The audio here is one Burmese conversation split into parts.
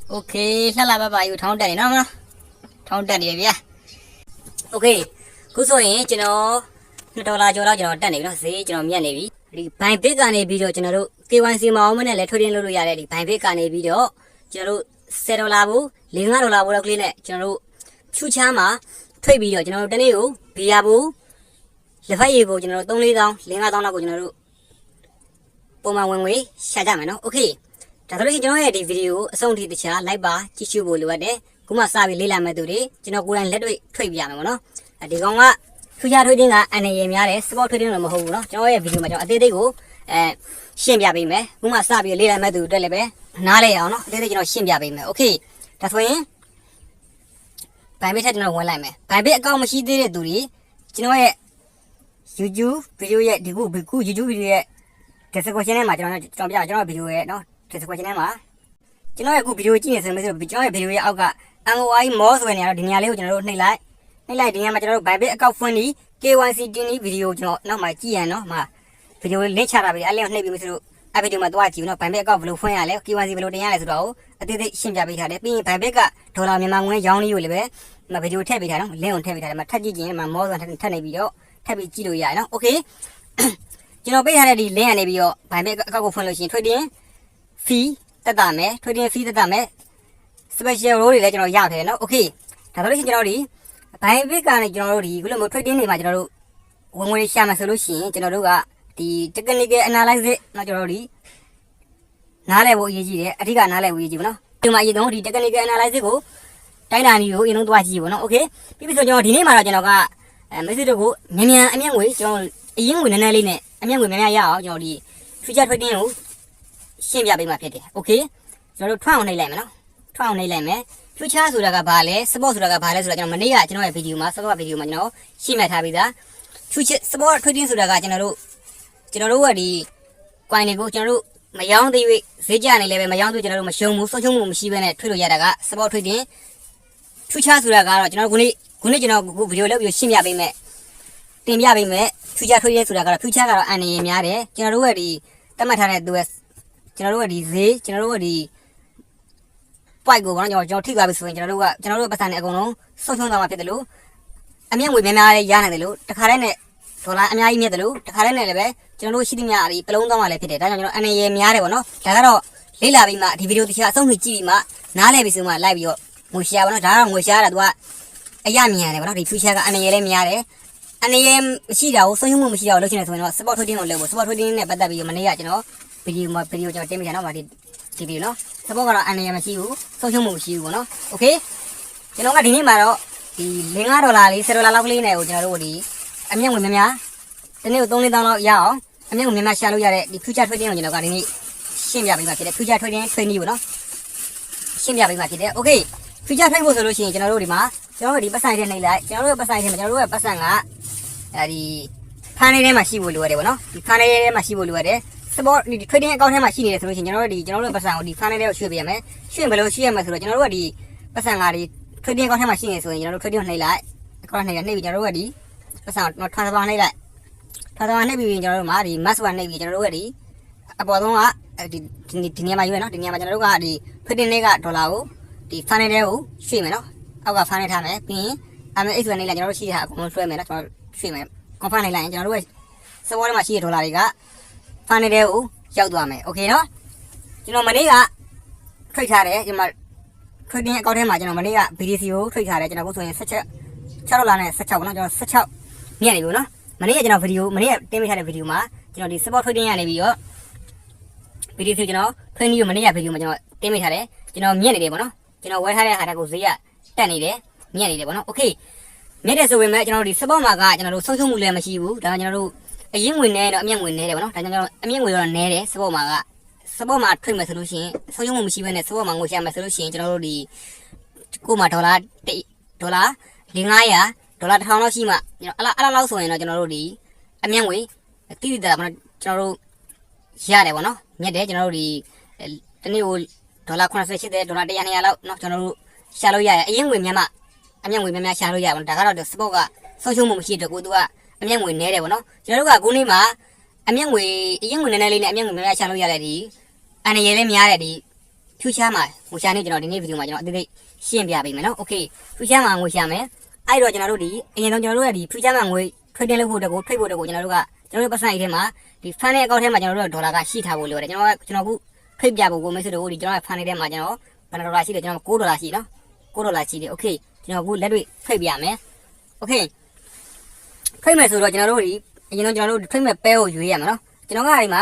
Ok, là bà yêu thong đẻ nó thong đẻ đi bia. Ok, cứ rồi cho nó đâu là cho nó đẻ nó gì cho nó miệng này đi. Bài viết cái này video cho nó cái quan điểm mà mình lại thôi đi luôn rồi đi. Bài viết cái này video cho nó xe đâu là bố, liên ngã đâu là bố đâu này cho nó chú cha mà thuê video cho nó đẻ nhiều, bia bố, là phải yêu bố cho nó tung đi đâu, liên ngã đâu là bố cho nó bố mà quên quên, sai ra mà nó ok. Trả lời cho nó đi video xong thì chả lại bà chỉ chịu bồi luôn đấy cũng mà sao bị lấy làm mà tụi đấy cho nó quen lấy đôi thuê bia mà nó thì con á thứ gia thôi đi ngã anh này em nhá đấy sport thôi đi là một hồ nó cho nó video mà cho tê tê của xem bia bị mẹ cũng mà sao bị lấy làm mà tụi đây là bé ná lấy áo nó tê tê cho nó xem bia bị mẹ ok trả thôi bài biết hết nó quen lại mẹ bài biết câu mà chỉ tê tụi đấy cho nó YouTube video vậy thì cũng bị YouTube video cái sự quan trọng mà cho nó video vậy nó cái quan trọng mà cho nó cái video chỉ là xem mấy cái video ao cả ăn uống món rồi này đi nhà lấy cho nó này lại đi nhà mà cho nó bài viết câu phân đi KYC đi video cho nó mà chỉ là nó mà video lên chả là bị anh này bị mấy cái video mà tôi chỉ nó bài viết câu video phân lại KYC video đi nhà lại rồi thì xem ra bị thà đấy pin bài viết cả thôi là mình mang cái giống như vậy đấy mà video thay bị thà nó lên thay bị thà mà thay gì mà món rồi thay này video thay bị chỉ đổi vậy nó ok cho nó bây giờ đi lên này video bài viết câu phân lời xin thôi đi phí tất cả mấy thôi đi phí tất cả mấy special rồi để cho nó giảm thế nó ok thằng đó cho nó đi bài viết cái này cho nó đi cái là một thôi đi này mà cho nó quên quên xem mà solution cho nó được à thì technical analysis nó cho nó đi ná lại bộ gì đấy thì cả ná lại bộ gì nó nhưng mà gì đó thì technical analysis của cái này nhiều những toa gì của nó ok bây giờ cho nó đi này mà cho nó cả mấy thứ đó của nhà em người cho ý người này lên này em người nhà cho nó đi future thôi đi nó xem ra bên mà phải đấy ok rồi thoáng này lại mà nó thoáng này lại mẹ future rồi là cái bà lẽ sport rồi là cái bà lẽ rồi là mình này cho nó video mà sport video mà nó xem lại thay bây giờ future sport thôi đi rồi là cái cho nó đi quay này của cho nó mà giống thì dễ dàng này lại mà giống thì cho nó mà sống mu xí bên này thôi rồi ra cái sport thôi đi future rồi là cái cho nó cái này cho nó video lấy video xem ra bên mẹ tìm ra bên mẹ future thôi đi rồi là cái future cái anh em nhá đấy cho nó đi tao mà thằng này đuổi cho nó đi dễ cho nó đi quay của nó cho thích vào bị sụn cho nó bắt sang này con nó sâu xuống vào mặt phía luôn anh em người mẹ này giá này luôn tất cả này thôi là anh em nghe luôn tất cả này là bé cho nó xịt nhà đi pelong tao mà lại phía đấy cho nó anh em nhà đấy nó tất cả đó lấy lại bị mà thì video thì sẽ xong thì chỉ mà ná lại bị sụn mà lại bị ngồi xe nó ra ngồi xe là đua anh em nhà này nó thì phui xe cái anh em nhà đấy anh em xí đầu sâu xuống mà xí đầu đâu trên này thôi nó sport thôi đi nó lấy sport thôi đi này bắt đầu bị mà này cho nó video cho tem nó mà thì video nó support cái anh em mà xíu xong xong một xíu của nó ok cho nó cái gì mà đó thì $0 đi $0 လောက်လေးနဲ့ကိုကျွန်တော်တို့ဒီအမြင့်ဝင်များတနေ့ကို3-4တောင်းလောက်ရအောင်အမြင့်ဝင်များရှာလို့ရတဲ့ဒီ future trading ကိုကျွန်တော်ကဒီနေ့ရှင်းပြပေးမှာဖြစ်တယ် future trading training ကိုနော်ရှင်းပြပေးမှာဖြစ်တယ် okay future trading ဖို့ဆိုလို့ရှိရင်ကျွန်တော်တို့ဒီမှာကျွန်တော်တို့ဒီပတ်စံထဲနှိပ်လိုက်ကျွန်တော်တို့ပတ်စံထဲမှာကျွန်တော်တို့ရဲ့ပတ်စံကအဲဒီဖန်လေးထဲမှာရှိဖို့လိုရတယ်ပေါ့နော်ဒီဖန်လေးထဲမှာရှိဖို့လိုရတယ်sport ဒီ trading account ထဲမှာရှိနေတယ်ဆိုလို့ရှိရင်ကျွန်တော်တို့ပတ်စံကိုဒီ funnel ထဲကိုရွှေ့ပေးရမယ်ရွှေ့ဘယ်လိုရွှေ့ရမလဲဆိုတော့ကျွန်တော်တို့ကဒီပတ်စံကဒီ trading account ထဲမှာရှိနေဆိုရင်ကျွန်တော်တို့ trading နှိပ်လိုက် account နှိပ်ပြီးကျွန်တော်တို့ကဒီပတ်စံကို transfer နှိပ်လိုက် transfer နှိပ်ပြီးကျွန်တော်တို့မှာဒီ mass 1နှိပ်ပြီးကျွန်တော်တို့ကဒီအပေါ်ဆုံးကဒီနေရာမှာရွေးနော်ဒီနေရာမှာကျွန်တော်တို့ကဒီ trading လေးကဒေါ်လာကိုဒီ funnel ထဲကိုရွှေ့မယ်နော်အောက်က funnel ထားမယ်ပြီးရင်MX နှိပ်လိုက်ကျွန်တော်တို့ရှိတာအကုန်လုံးဆွဲမယ်နော်ကျွန်တော်ရွှေ့မယ် confirm နှိပ်လိုက်ရင်ကျွန်တော်တို့ရဲ့ server ထဲမှာရှိတဲ့ဒေါ်လာတွေကဖန်နေတဲ့ကိုရောက်သွားမယ်โอเคเนาะကျွန်တော်မနေ့ကထွိတ်ထားတယ်ဒီမှာ trading account ထဲမှာကျွန်တော်မနေ့က BTC ကိုထွိတ်ထားတယ်ကျွန်တော်ကိုဆိုရင်$6နဲ့16ပေါ့နော်ကျွန်တော်16မြတ်နေပြီเนาะမနေ့ကကျွန်တော် video မနေ့ကတင်ပေးထားတဲ့ video မှာကျွန်တော်ဒီ support trading ရနေပြီးတော့ BTC ကျွန်တော်20ကိုမနေ့က video မှာကျွန်တော်တင်ပေးထားတယ်ကျွန်တော်မြတ်နေတယ်ပေါ့နော်ကျွန်တော်ဝယ်ထားတဲ့ဟာကိုဈေးကတက်နေတယ်မြတ်နေတယ်ပေါ့နော်โอเคမြတ်တယ်ဆိုပေမဲ့ကျွန်တော်ဒီ support မှာကကျွန်တော်တို့ဆုံးရှုံးမှုလည်းမရှိဘူးဒါမှကျွန်တော်တို့အရင်ဝင်နေတော့အမြင့်ဝင်နေတယ်ဗောနော်ဒါကြောင့်ကျွန်တော်အမြင့်ဝင်တော့နေတယ်စပေါ်မှာထွိတ်မယ်ဆိုလို့ရှိရင်ဆုံးရှုံးမှုမရှိဘဲနဲ့စပေါ်မှာငွေရှာမယ်ဆိုလို့ရှိရင်ကျွန်တော်တို့ဒီကိုမှဒေါ်လာ$500 $1000လောက်ရှိမှကျွန်တော်အဲ့လောက်ဆိုရင်တော့ကျွန်တော်တို့ဒီအမြင့်ဝင်တိတိတာဗောနော်ကျွန်တော်တို့ရတယ်ဗောနော်မြတ်တယ်ကျွန်တော်တို့ဒီတနေ့ကို$80 $100 $200လောက်เนาะကျွန်တော်တို့ရှာလို့ရတယ်အရင်ဝင်များအမြင့်ဝင်များရှာလို့ရပါတော့ဒါကတော့စပေါ်ကဆုံးရှုံးမှုမရှိတဲ့ကိုသူကအမြင့်ငွေနဲတယ်ဗောနော်ကျွန်တော်တို့ကခုနေ့မှာအမြင့်ငွေအရင်ငွေနဲနဲလေးနဲ့အမြင့်ငွေများများရှာလို့ရတဲ့ဒီအနေရလေးများတဲ့ဒီ ဖြူရှားမှာငွေရှာနေကျွန်တော်ဒီနေ့ဗီဒီယိုမှာကျွန်တော်အသေးသေးရှင်းပြပေးမယ်နော်โอเคဖြူရှားမှာငွေရှာမယ်အဲ့တော့ကျွန်တော်တို့ဒီအရင်ဆုံးကျွန်တော်တို့ရဲ့ဒီဖြူရှားမှာငွေထွေတင်လို့ဖို့တက်ကိုထိတ်ဖို့တက်ကိုကျွန်တော်တို့ပတ်စံအိတ်ထဲမှာဒီဖန်ရဲ့အကောင့်ထဲမှာကျွန်တော်တို့ဒေါ်လာကရှိထားဖို့လိုတယ်ကျွန်တော်ခုဖိတ်ပြဖို့ကိုမိတ်ဆွေတို့ဒီကျွန်တော်ရဲ့ဖန်ထဲမှာကျွန်တော်ဘယ်ဒေါ်လာရှိတယ်ကျွန်တော်9ဒေါ်လာရှိနော်9ဒေါ်လာရှိတယ်โอเคကျွန်တော်ခုလက်တွေ့ဖိတ်ပြမယ်โอเคဖိတ်မယ်ဆိုတော့ကျွန်တော်တို့ဒီအရင်ဆုံးကျွန်တော်တို့ဖိတ်မဲ့ပဲကိုရွေးရမှာနော်ကျွန်တော်ကဒီမှာ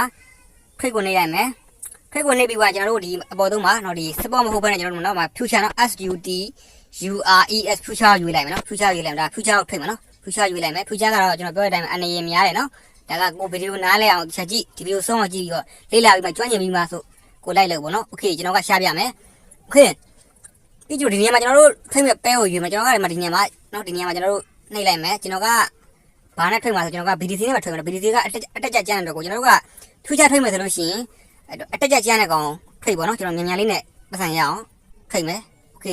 ဖိတ်ကိုနေရမယ်ဖိတ်ကိုနေပြီးတော့ကျွန်တော်တို့ဒီအပေါ်သုံးမှာနော်ဒီ support မဟုတ်ဘဲနဲ့ကျွန်တော်တို့နော်မှာ future နော် SUTURES future ရွေးလိုက်မယ်နော် future ရွေးလိုက်မှာဒါ future ကိုဖိတ်မှာနော် future ရွေးလိုက်မယ် future ကတော့ကျွန်တော်ပြောတဲ့အတိုင်းအနေရများတယ်နော်ဒါကကိုဗီဒီယိုနားလဲအောင်ချက်ကြည့်ဒီဗီဒီယိုဆုံးအောင်ကြည့်ပြီးတော့လေ့လာပြီးမှကျွမ်းကျင်ပြီးမှဆိုကိုလိုက်လို့ပေါ့နော်โอเคကျွန်တော်ကရှားပြမယ်โอเคပြီးကြဒီနေရာမှာကျွန်တော်တို့ဖိတ်မဲ့ပဲကိုရွေးမှာကျွန်တော်ကဒီမှာဒီနေရာမှာနော်ဒီနေရာမှာကျွန်တော်တို့နှိပ်လိုက်မယ်ကျွန်တော်ကဘာနဲ့ထွေးမှာဆိုကျွန်တော်က BTC နဲ့ပဲထွေးမှာ BTC ကအတက်ကြမ်းတဲ့တော့ကိုကျွန်တော်တို့ကထူးခြားထွေးမယ်ဆိုလို့ရှိရင်အတက်ကြမ်းတဲ့ကောင်ထွေးပေါ့နော်ကျွန်တော်မြန်မြန်လေးနဲ့ပတ်စံရအောင်ထွေးမယ်โอเค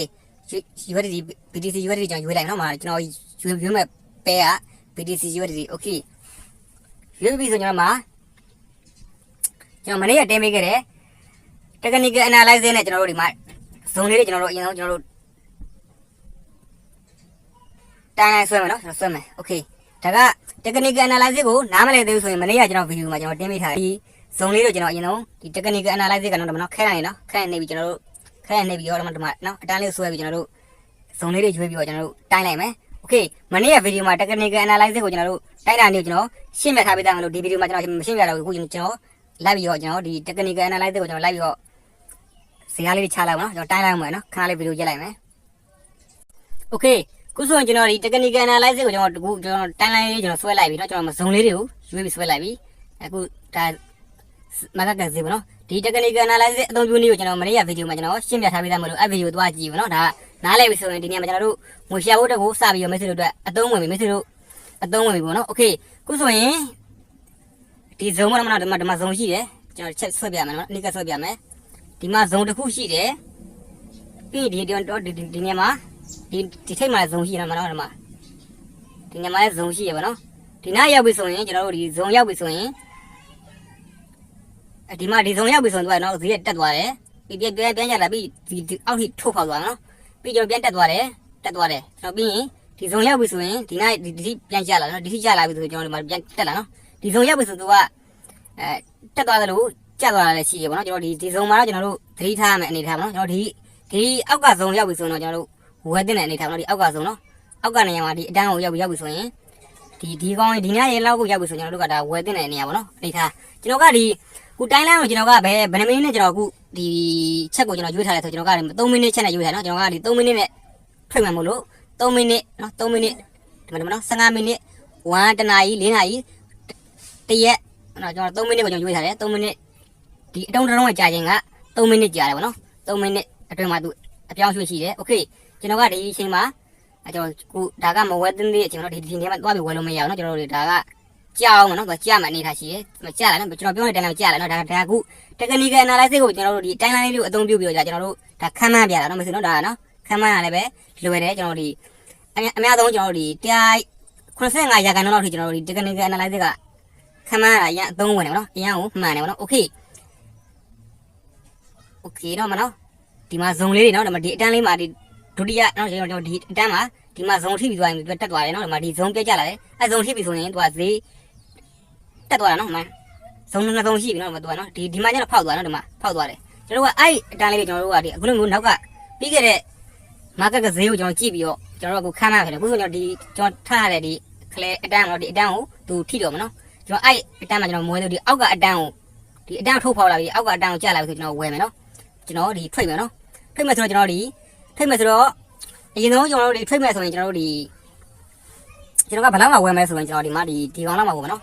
USD BTC USD ကျွန်တော်ရွေးလိုက်နော်မှာကျွန်တော်ရွေးမဲ့ပဲက BTC USD โอเคရွေးပြီးဆိုကျွန်တော်မှာကျွန်တော်မနေ့ကတင်ပေးခဲ့တဲ့ technical analysis နဲ့ကျွန်တော်တို့ဒီမှာဇုံလေးတွေကျွန်တော်တို့အရင်ဆုံးကျွန်တော်တို့တိုင်းဆွဲမယ်နော်ကျွန်တော်ဆွဲမယ်โอเคဒါက technical analysis ကိုနားမလည်သေးဘူးဆိုရင်မနေ့ကကျွန်တော်ဗီဒီယိုမှာကျွန်တော်တင်ပေးထားတယ်ဒီဇုံလေးတို့ကျွန်တော်အရင်ဆုံးဒီ technical analysis ကတော့ဒီမှာနော်ခဲနိုင်နော်ခဲနေပြီကျွန်တော်တို့ခဲနေပြီရောဒီမှာနော်အတန်းလေးဆွဲပြီးကျွန်တော်တို့ဇုံလေးတွေရွေးပြီးတော့ကျွန်တော်တို့တိုင်းလိုက်မယ်โอเคမနေ့ကဗီဒီယိုမှာ technical analysis ကိုကျွန်တော်တို့တိုင်းတာနေကျွန်တော်ရှင်းပြထားပေးသားမလို့ဒီဗီဒီယိုမှာကျွန်တော်မရှင်းပြတော့ဘူးခုကျွန်တော်လိုက်ပြီးတော့ကျွန်တော်ဒီ technical analysis ကိုကျွန်တော်လိုက်ပြီးတော့ဇာတ်လေးချလိုက်ပါနော်ကျွန်တော်တိုင်းလိုက်အောင်မယ်နော်ခဏလေးဗီဒီယိုရက်လိုက်မယ်โอเคခုဆိုရင်ကျွန်တော်ဒီ technical analysis ကိုကျွန်တော်တိုင်းလိုက်လေးကျွန်တော်ဆွဲလိုက်ပြီเนาะကျွန်တော်ဇုံလေးတွေကိုရွေးပြီးဆွဲလိုက်ပြီအခုဒါမကကစီပေါ့နော်ဒီ technical analysis အသုံးပြုနည်းကိုကျွန်တော်မနေ့ကဗီဒီယိုမှာကျွန်တော်ရှင်းပြထားပေးသားမလို့အဲ့ဗီဒီယိုသွားကြည့်ပါเนาะဒါနားလည်ပြီဆိုရင်ဒီနေ့မှာကျွန်တော်တို့ငွေရှာဖို့တက်ကိုစပြီးတော့မိတ်ဆွေတို့အတွက်အသုံးဝင်ပြီမိတ်ဆွေတို့အသုံးဝင်ပြီပေါ့เนาะโอเคခုဆိုရင်ဒီဇုံမှာဒီမှာဇုံရှိတယ်ကျွန်တော်ချက်ဆွဲပြမယ်เนาะအနိကဆွဲပြမယ်ဒီမှာဇုံတစ်ခုရှိတယ်ပြီးဒီနေရာမှာဒီထိတ်မှာဇုံရှိတယ်မနော်ဒီမှာဒီညမှာလည်းဇုံရှိရပါနော်ဒီနားရောက်ပြီဆိုရင်ကျွန်တော်တို့ဒီဇုံရောက်ပြီဆိုရင်ဒီမှာဒီဇုံရောက်ပြီဆိုရင်တော့ဈေးတက်သွားတယ်ပြီးပြန်ကြလာပြီးဒီအောက်ထိထိုးဖောက်သွားနော်ပြီးကျွန်တော်ပြန်တက်သွားတယ်ကျွန်တော်ပြီးရင်ဒီဇုံရောက်ပြီဆိုရင်ဒီနားဒီပြန်ကြလာနော်ဒီထိကြလာပြီဆိုရင်ကျွန်တော်ဒီမှာပြန်တက်လာနော်ဒီဇုံရောက်ပြီဆိုတော့တက်သွားတယ်လို့ကျသွားတာလည်းရှိရပါတော့ကျွန်တော်ဒီဇုံမှာတော့ကျွန်တော်တို့သတိထားရမယ်အနေထားပါနော်ကျွန်တော်ဒီအောက်ကဇုံရောက်ပြီဆိုရင်တော့ကျွန်တော်တို့ဝယ်တဲ့အနေထားပါနော်ဒီအောက်ကဇုံနော်အောက်ကနေရာမှာဒီအတန်းကိုရောက်ပြီဆိုရင်ဒီကောင်းဒီညရေလောက်ကိုရောက်ပြီဆိုကျွန်တော်တို့ကဒါဝယ်တဲ့နေရာပါနော်အနေထားကျွန်တော်ကဒီခုတိုင်းလိုင်းကိုကျွန်တော်ကဘယ်နှမိနစ်နဲ့ကျွန်တော်ခုဒီချက်ကိုကျွန်တော်ရွေးထားတယ်ဆိုကျွန်တော်က3မိနစ်ချက်နဲ့ရွေးထားနော်ကျွန်တော်ကဒီ3မိနစ်နဲ့ဖိတ်မှန်မို့လို့3မိနစ်နော်3မိနစ်ဒီမှာနော်15မိနစ်1တနာရီ4နာရီတရက်နော်ကျွန်တော်3မိနစ်ကိုကျွန်တော်ရွေးထားတယ်3မိနစ်ဒီအတုံးတုံးကကြာခြင်းက3မိနစ်ကြာတယ်ဗောနော်3မိနစ်အတွင်းမှာသူအပြောင်းရွှေ့ရှိတယ်โอเคကျွန်တော်ကဒီအချိန်မှာကျွန်တော်ခုဒါကမဝဲသင်းသေးအချိန်တော့ဒီထဲမှာသွားပြီးဝယ်လို့မရအောင်နော်ကျွန်တော်တို့ဒါကကြာအောင်မနော်သူကြာမှအနေထားရှိတယ်ကြာလာနော်ကျွန်တော်ပြောနေတဲ့တိုင်းလောက်ကြာလာနော်ဒါခု technical analysis ကိုကျွန်တော်တို့ဒီတိုင်းလိုင်းလေးကိုအသုံးပြုပြီးတော့ကျွန်တော်တို့ဒါခန်းမှန်းပြတာနော်မဟုတ်နော်ဒါကနော်ခန်းမှန်းရလည်းပဲလွယ်တယ်ကျွန်တော်ဒီအများဆုံးကျွန်တော်တို့ဒီ195ရာခိုင်နှုန်းလောက်ထိကျွန်တော်တို့ဒီ technical analysis ကခန်းမှန်းရအရင်အသုံးဝင်တယ်နော်အရင်ကိုမှန်တယ်ဗောနော်โอเคတော့မနော်ဒီမှာဇုံလေးတွေနော်ဒီအတန်းလေးမှာဒီဒုတိယနော်ကျွန်တော်ဒီအတန်းမှာဒီမှာဇုံထိပြီးသွားရင်တက်သွားတယ်နော်ဒီမှာဒီဇုံပြတ်ကြလာတယ်အဲဇုံထိပြီးဆိုရင်သူကဈေးတက်သွားတာနော်ဒီမှာဇုံနှစ်ဇုံရှိပြီနော်ဒီမှာသူကနော်ဒီမှာကျတော့ဖောက်သွားနော်ဒီမှာဖောက်သွားတယ်ကျွန်တော်ကအဲ့အတန်းလေးတွေကျွန်တော်တို့ကဒီအခုလိုမျိုးနောက်ကပြီးခဲ့တဲ့မာကတ်ကဈေးကိုကျွန်တော်ကြည့်ပြီးတော့ကျွန်တော်တို့ကခန်းမှန်းခဲ့တယ်အခုဆိုကျွန်တော်ဒီကျွန်တော်ထားရတဲ့ဒီခလဲအတန်းနော်ဒီအတန်းကိုသူထိတော့မနော်ကျွန်တော်အဲ့အတန်းမှာကျွန်တော်မွေးလို့ဒီအောက်ကအတန်းကိုဒီအတန်းထုတ်ဖောက်လာပြီးအောက်ကအတန်းကိုကျလာပြီဆိုကျွန်တော်ဝယ်မယ်နော်ကျွန်တော်ဒီထွက်မယ်နော်ထွက်မယ်ဆိုတော့ကျွန်တော်ဒီထွက်မယ်ဆိုတော့အရင်ဆုံးကျွန်တော်တို့ဒီထွက်မယ်ဆိုရင်ကျွန်တော်တို့ဒီကျွန်တော်ကဘယ်လောက်မှဝယ်မယ်ဆိုရင်ကျွန်တော်ဒီမှာဒီကောင်လောက်မှဝယ်မယ်နော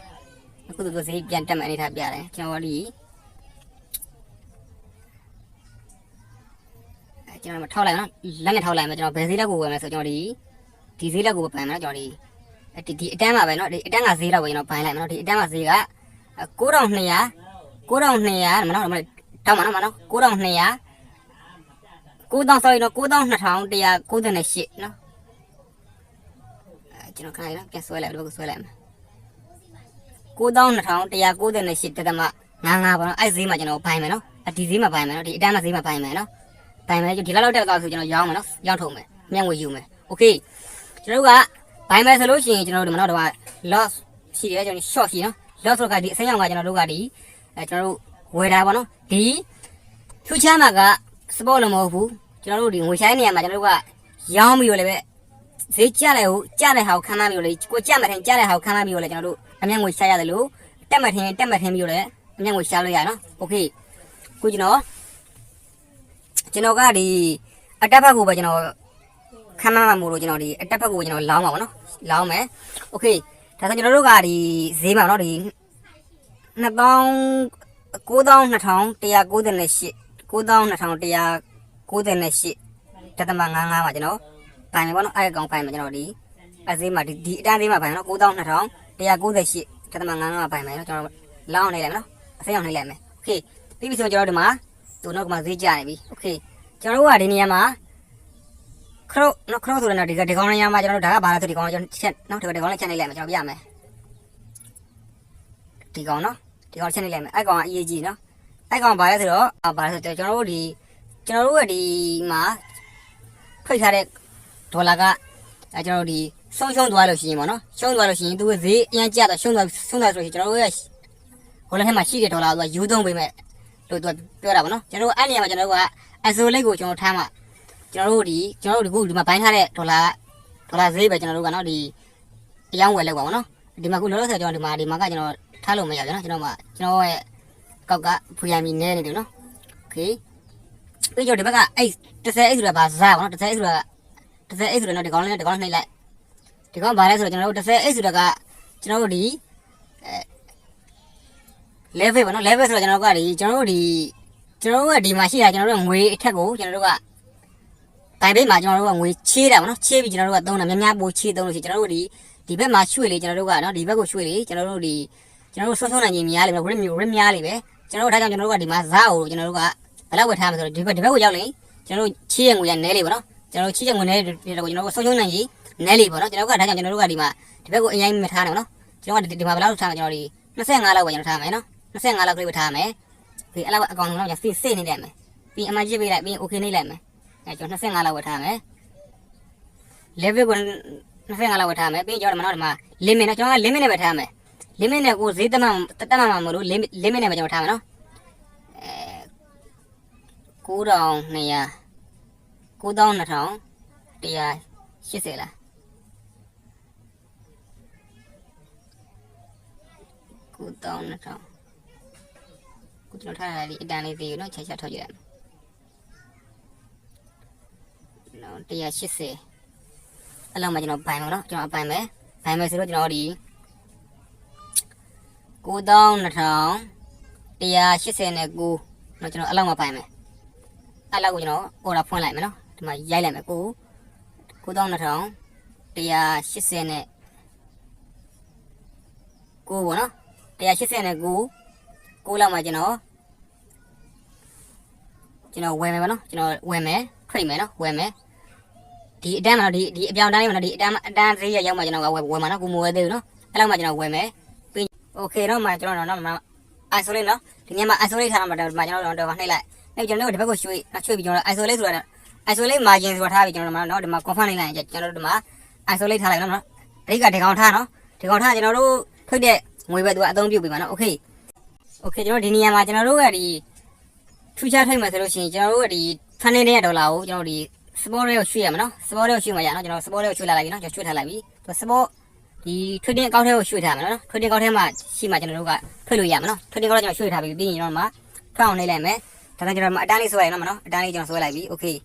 ်အခုသူဈေးပြန်တက်မယ်အနေထားပြတယ်ကျွန်တော်ဒီကျွန်တော်ထောက်လိုက်နော်လက်နဲ့ထောက်လိုက်မယ်ကျွန်တော်ဘယ်ဈေးလောက်ကိုဝယ်မယ်ဆိုကျွန်တော်ဒီဈေးလောက်ကိုပန်မယ်နော်ကျွန်တော်ဒီအတန်းမှာပဲနော်ဒီအတန်းကဈေးလောက်ကိုကျွန်တော်ပန်လိုက်မယ်နော်ဒီအတန်းကဈေးက9200မနော်တောင်းပါနော်9200 9000ဆိုရင်တော့92,198နော်ကျွန်တော်ခဏလေးနော်ပြန်ဆွဲလိုက်တော့ဆွဲလိုက်မယ်92,198တက်တမ55ပါနော်အဲ့ဈေးမှာကျွန်တော်ဘိုင်းမယ်နော် ဒီဈေးမှာပိုင်မယ်နော်ဒီအတန်းမှာဈေးမှာပိုင်မယ်နော်ပိုင်မယ်ဒီလောက်တက်တော့ဆိုကျွန်တော်ရောင်းမယ်နော်ရောင်းထုတ်မယ်မျက်ငွေယူမယ်โอเคကျွန်တော်တို့ကပိုင်မယ်ဆိုလို့ရှိရင်ကျွန်တော်တို့ဒီမှာတော့ loss ရှိတယ်ကျွန်တော် short ရှိနော် loss ဆိုတော့ဒီအစိမ်းရောင်ကကျွန်တော်တို့ကဒီကျွန်တော်တို့ဝယ်တာပေါ့နော်ဒီ future မှာက support လို့မဟုတ်ဘူးကျွန်တော်တို့ဒီငွေဆိုင်နေရာမှာကျွန်တော်တို့ကရောင်းပြီးတော့လည်းပဲဈေးကျလိုက်ဟုတ်ကျတဲ့ဟာကိုခံမှန်းပြီးတော့လေကိုကျမှထင်ကျတဲ့ဟာကိုခံမှန်းပြီးတော့လေကျွန်တော်တို့အမျက်ငွေရှာရတယ်လို့တက်မှထင်ပြီးတော့လေအမျက်ငွေရှာလို့ရနော်โอเคခုကျွန်တော်ကဒီအတက်ဘက်ကိုပဲကျွန်တော်ခံမှန်းမှမို့လို့ကျွန်တော်ဒီအတက်ဘက်ကိုကျွန်တော်လောင်းပါဗောနော်လောင်းမယ်โอเคဒါဆိုကျွန်တော်တို့ကဒီဈေးမှာနော်ဒီ92,198တက်တမ55မှာကျွန်တော်ပိုင်မယ်ဗောနော်အဲ့အကောင်ပိုင်မယ်ကျွန်တော်ဒီအဈေးမှာဒီအတန်းဈေးမှာပိုင်နော်92,198တက်တမ55မှာပိုင်မယ်နော်ကျွန်တော်လောင်းနေလိုက်မယ်နော်အစိမ်းအောင်နေလိုက်မယ်โอเคပြီးပြီဆိုကျွန်တော်ဒီမှာသူနောက်ကမှဈေးကျနေပြီโอเคကျွန်တော်တို့ကဒီနေရာမှာခရိုဆိုတဲ့နော်ဒီကောင်နေရာမှာကျွန်တော်တို့ဒါကဘာလဲဆိုဒီကောင်ကျွန်တော်ချက်နော်ဒီကောင်လေးချက်နေလိုက်မယ်ကျွန်တော်ပြရမယ်ဒီကောင်နော်ဒီကောင်ချက်နေလိုက်မယ်အဲ့ကောင်ကအရေးကြီးနော်အဲ့ကောင်ဘာလဲဆိုတော့ဘာလဲဆိုတော့ကျွန်တော်တို့ရဲ့ဒီမှာဖိတ်ထားတဲ့ဒေါ်လာကကျွန်တော်တို့ဒီဆုံးရှုံးသွားလို့ရှိရင်ပေါ့နော်ရှုံးသွားလို့ရှိရင်သူကဈေးအရင်ကျတော့ရှုံးသွားဆိုရင်ကျွန်တော်တို့ရဲ့ဟိုလည်းထဲမှာရှိတဲ့ဒေါ်လာကယူသုံးပေးမယ်လို့သူပြောတာပေါ့နော်ကျွန်တော်တို့အဲ့နေရာမှာကျွန်တော်တို့ကအဆိုလိတ်ကိုကျွန်တော်ထားမှာကျွန်တော်တို့ခုဒီမှာဘိုင်းထားတဲ့ဒေါ်လာဈေးပဲကျွန်တော်တို့ကနော်ဒီအယောင်းဝယ်လောက်ပါဘောနော်ဒီမှာခုလောလောဆယ်ကျွန်တော်ဒီမှာကကျွန်တော်ထားလို့မရဘူးနော်ကျွန်တော်ရဲ့ကောက်ကဖူရမီနဲနေတယ်နော်โอเคပြီးတော့ဒီဘက်ကအဲ့30xဆိုတာဘာစားပေါ့နော်30xဆိုတာနော်ဒီကောင်လေးနှိပ်လိုက်ဒီကောင်ဘာလဲဆိုတော့ကျွန်တော်တို့30xဆိုတာကကျွန်တော်တို့ဒီlevel ပေါ့နော် level ဆိုတော့ကျွန်တော်တို့ကဒီမှာရှိတာကျွန်တော်တို့ငွေအထက်ကိုကျွန်တော်တို့ကတိုင်ပိတ်မှာကျွန်တော်တို့ကငွေချေးတာပေါ့နော်ချေးပြီးကျွန်တော်တို့ကသုံးတာများပိုချေးသုံးလို့ရှိရင်ကျွန်တော်တို့ဒီဘက်မှာရွှေ့လေကျွန်တော်တို့ကနော်ဒီဘက်ကိုရွှေ့လေကျွန်တော်တို့ဆုံးနိုင်ခြင်းများလေရင်းများလေပဲကျွန်တော်တို့ဒါကြောင့်ကျွန်တော်တို့ကဒီမှာဇာတ်ကိုကျွန်တော်တို့ကဘယ်လောက်ဝယ်ထားမှာဆိုတော့ဒီဘက်ကိုရောက်လေကျွန်တော်တို့ချေးရငွေရနဲလေပေါ့နော်ကျွန်တော်တို့ချေးရငွေနဲတဲ့ကိုကျွန်တော်တို့ဆုံးနိုင်ကြီးနဲလေပေါ့နော်ကျွန်တော်တို့ကဒါကြောင့်ကျွန်တော်တို့ကဒီမှာဒီဘက်ကိုအရင်မထားနဲ့ပေါ့နော်ကျွန်တော်ကဒီမှာဘယ်လောက်ထားမှာကျွန်တော်ဒီ25လောက်ပဲကျွန်တော်ထားမယ်နော်25လောက်ကလေးပဲထားမယ်ပြီးအဲ့လောက်အကောင်လုံးကျွန်တော်စိတ်နေလိုက်မယ်ပြီးအမှန်ကြည့်ပေးလိုက်ပြီး okay နေလိုက်မယ်အဲကျွန်တော်25လောက်ပဲထားမယ် level ကို25လောက်ပဲထားမယ်ပြီးကျွန်တော်ဒီမှာ limit နော်ကျွန်တော်က limit နဲ့ပဲထားမယ် limit နဲ့ကိုဈေးတက်မှမှာမလို့ limit နဲ့ပဲကျွန်တော်ထားမယ်နော်92,180လား92,000ကိုကျွန်တော်ထားလိုက်အတန်းလေးသေးနော်ချက်ထုတ်ကြည့်လိုက်နော်180အဲ့လောက်မှကျွန်တော်ပိုင်မှာနော်ကျွန်တော်ပိုင်မယ်ဆိုတော့ကျွန်တော်ဒီ92,189နော်ကျွန်တော်အဲ့လောက်မှပိုင်မယ်အဲ့လောက်ကိုကျွန်တော် order ဖွင့်လိုက်မယ်နော်ဒီမှာရိုက်လိုက်မယ်92,189နဲ့ပေါ့နော်189လောက်မှကျွန်တော်ဝယ်မယ်ပေါ့နော်ကျွန်တော်ဝယ်မယ်ထိတ်မယ်နော်ဝယ်မယ်ဒီအတန်းမှာဒီအပြောင်းတန်းလေးမှာဒီအတန်းဈေးရောက်မှကျွန်တော်ဝယ်မှာနော်ကိုမဝယ်သေးဘူးနော်အဲ့လောက်မှကျွန်တော်ဝယ်မယ်ပြီး okay တော့မှကျွန်တော်တော့ isolate နော်ဒီညမှာ isolate ထားမှာကျွန်တော်တော့နှိပ်လိုက်အဲ့ကျွန်တော်တို့ဒီဘက်ကိုရွှေ့ပြီးကျွန်တော် isolate ဆိုတာ isolate margin ဆိုတာထားပြီးကျွန်တော်တို့နော်ဒီမှာ confirm နေလိုက်ရင်ကျွန်တော်တို့ဒီမှာ isolate ထားလိုက်နော်အဓိကဒီကောင်ထားနော်ဒီကောင်ထားကျွန်တော်တို့ထွတ်တဲ့ငွေပဲသူကအသုံးပြုပြီးပါနော် okay ကျွန်တော်ဒီနေရာမှာကျွန်တော်တို့ကဒီထူးခြားထိတ်မှာဆိုလို့ရှိရင်ကျွန်တော်တို့ကဒီfunding တဲ့ဒေါ်လာကိုကျွန်တော်ဒီ support တွေကိုရွှေ့ရမှာနော် support တွေကိုရွှေ့မှာရနော်ကျွန်တော် support တွေကိုရွှေ့လာလိုက်ပြီနော်ကျွန်တော်ရွှေ့ထားလိုက်ပြီသူ support ဒီ trading account ထဲကိုရွှေ့ထားမှာနော် trading account ထဲမှာရှိမှကျွန်တော်တို့ကထွက်လို့ရမှာနော် trading account ကျွန်တော်ရွှေ့ထားပြီးရင်ကျွန်တော်မှထွက်အောင်နေလိုက်မယ်ဒါဆိုကျွန်တော်အတန်းလေးဆွဲရအောင်နော်အတန်းလေးကျွန်တော်ဆွဲလိုက်ပြီ okay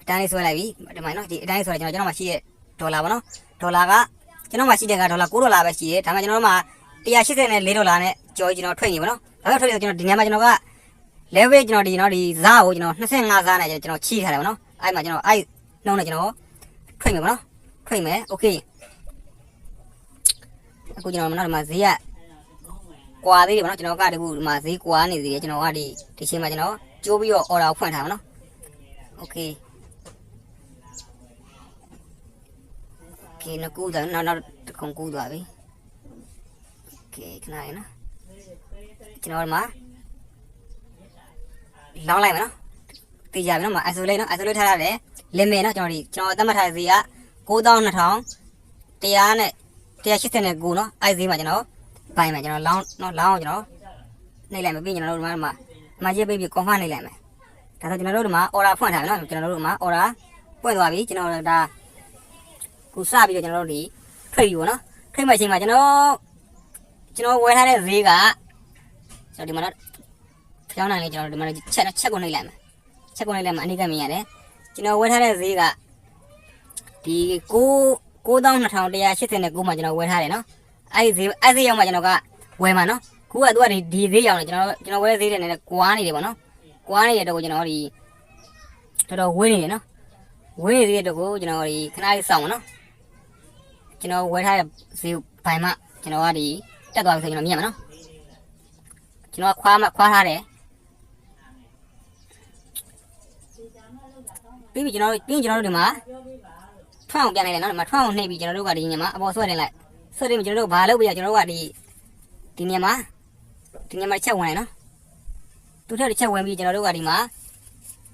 အတန်းလေးဆွဲလိုက်ပြီဒီမှာနော်ဒီအတန်းလေးဆွဲကျွန်တော်မှရှိတဲ့ဒေါ်လာပေါ့နော်ဒေါ်လာကကျွန်တော်မှရှိတဲ့ကဒေါ်လာ$9ပဲရှိတယ်ဒါမှကျွန်တော်မှ$184နဲ့ကြော်ကျွန်တော်ထွက်နေပါနော်ဒါပေမဲ့ထွက်နေကျွန်တော်ဒီညမှာကျွန်တော်က level ကျွန်တော်ဒီနော်ဒီဇာတ်ကိုကျွန်တော်25ဇာတ်နဲ့ကျွန်တော်ချီးထားတယ်ပေါ့နော်အဲ့မှာကျွန်တော်အဲ့နှုံးနဲ့ကျွန်တော်ထွက်မယ်ပေါ့နော်ထွက်မယ် okay အခုကျွန်တော်မနော်ဒီမှာဈေးကကွာသေးတယ်ပေါ့နော်ကျွန်တော်ကဒီခုဒီမှာဈေးကွာနေသေးတယ်ကျွန်တော်ကဒီချိန်မှာကျွန်တော်ကျိုးပြီးတော့ order ကိုဖွင့်ထားပါနော် okay နောက်ကူးတော့နောက်တစ်ခုကူးသွားပြီ okay ခဏလေးနော်ကျွန်တော်ဒီမှာ လောင်းလိုက်မယ်နော်တေးကြပြီနော်မှာ isolate နော် isolate ထားရတယ် limit နော်ကျွန်တော်သတ်မှတ်ထားတဲ့ဈေးက92,100နဲ့189နော်အဲ့ဈေးမှာကျွန်တော်ဘိုင်မှာကျွန်တော်လောင်းနော်လောင်းအောင်ကျွန်တော်နှိပ်လိုက်မယ်ပြီးကျွန်တော်တို့ဒီမှာရေးပေးပြီး confirm နှိပ်လိုက်မယ်ဒါဆိုကျွန်တော်တို့ဒီမှာ order ဖွင့်ထားပြီနော်ကျွန်တော်တို့ဒီမှာ order ပွင့်သွားပြီကျွန်တော်ဒါခုစပြီးတော့ကျွန်တော်တို့ဒီထိတ်ယူနော်ထိတ်မဲ့အချိန်မှာကျွန်တော်ဝယ်ထားတဲ့ဈေးကကျွန်တော်ဒီမှာတော့ဖြောင်းနိုင်လေကျွန်တော်ဒီမှာချက်ကိုနှိပ်လိုက်မယ်ချက်ကိုနှိပ်လိုက်မှာအနိကမြင်ရတယ်ကျွန်တော်ဝယ်ထားတဲ့ဈေးကဒီ92,189မှာကျွန်တော်ဝယ်ထားတယ်နော်အဲ့ဒီဈေးရောက်မှကျွန်တော်ကဝယ်မှာနော်ခုကသူကဒီဈေးရောက်နေကျွန်တော်ဝယ်တဲ့ဈေးတွေနဲ့ကွာနေတယ်ပေါ့နော်ကွာနေတဲ့တော့ကျွန်တော်ဒီတော်တော်ဝင်းနေတယ်နော်ဝင်းနေတဲ့တော့ကိုကျွန်တော်ဒီခဏလေးစောင့်ပါနော်ကျွန်တော်ဝယ်ထားတဲ့ဈေးဘိုင်မှကျွန်တော်ကဒီတက်သွားပြီဆိုကျွန်တော်မြင်မှာနော်ကျွန်တော်ခွာထားတယ်ပြီးပြီကျွန်တော်တို့ဒီမှာထွန်းအောင်ပြန်လိုက်တယ်နော်ဒီမှာထွန်းအောင်နှိပ်ပြီးကျွန်တော်တို့ကဒီညမှာအပေါ်ဆွဲတင်လိုက်ဆွဲတင်ပြီးကျွန်တော်တို့ဘာလုပ်ပြရကျွန်တော်တို့ကဒီညမှာချက်ဝင်နော်သူထက်ချက်ဝင်ပြီးကျွန်တော်တို့ကဒီမှာ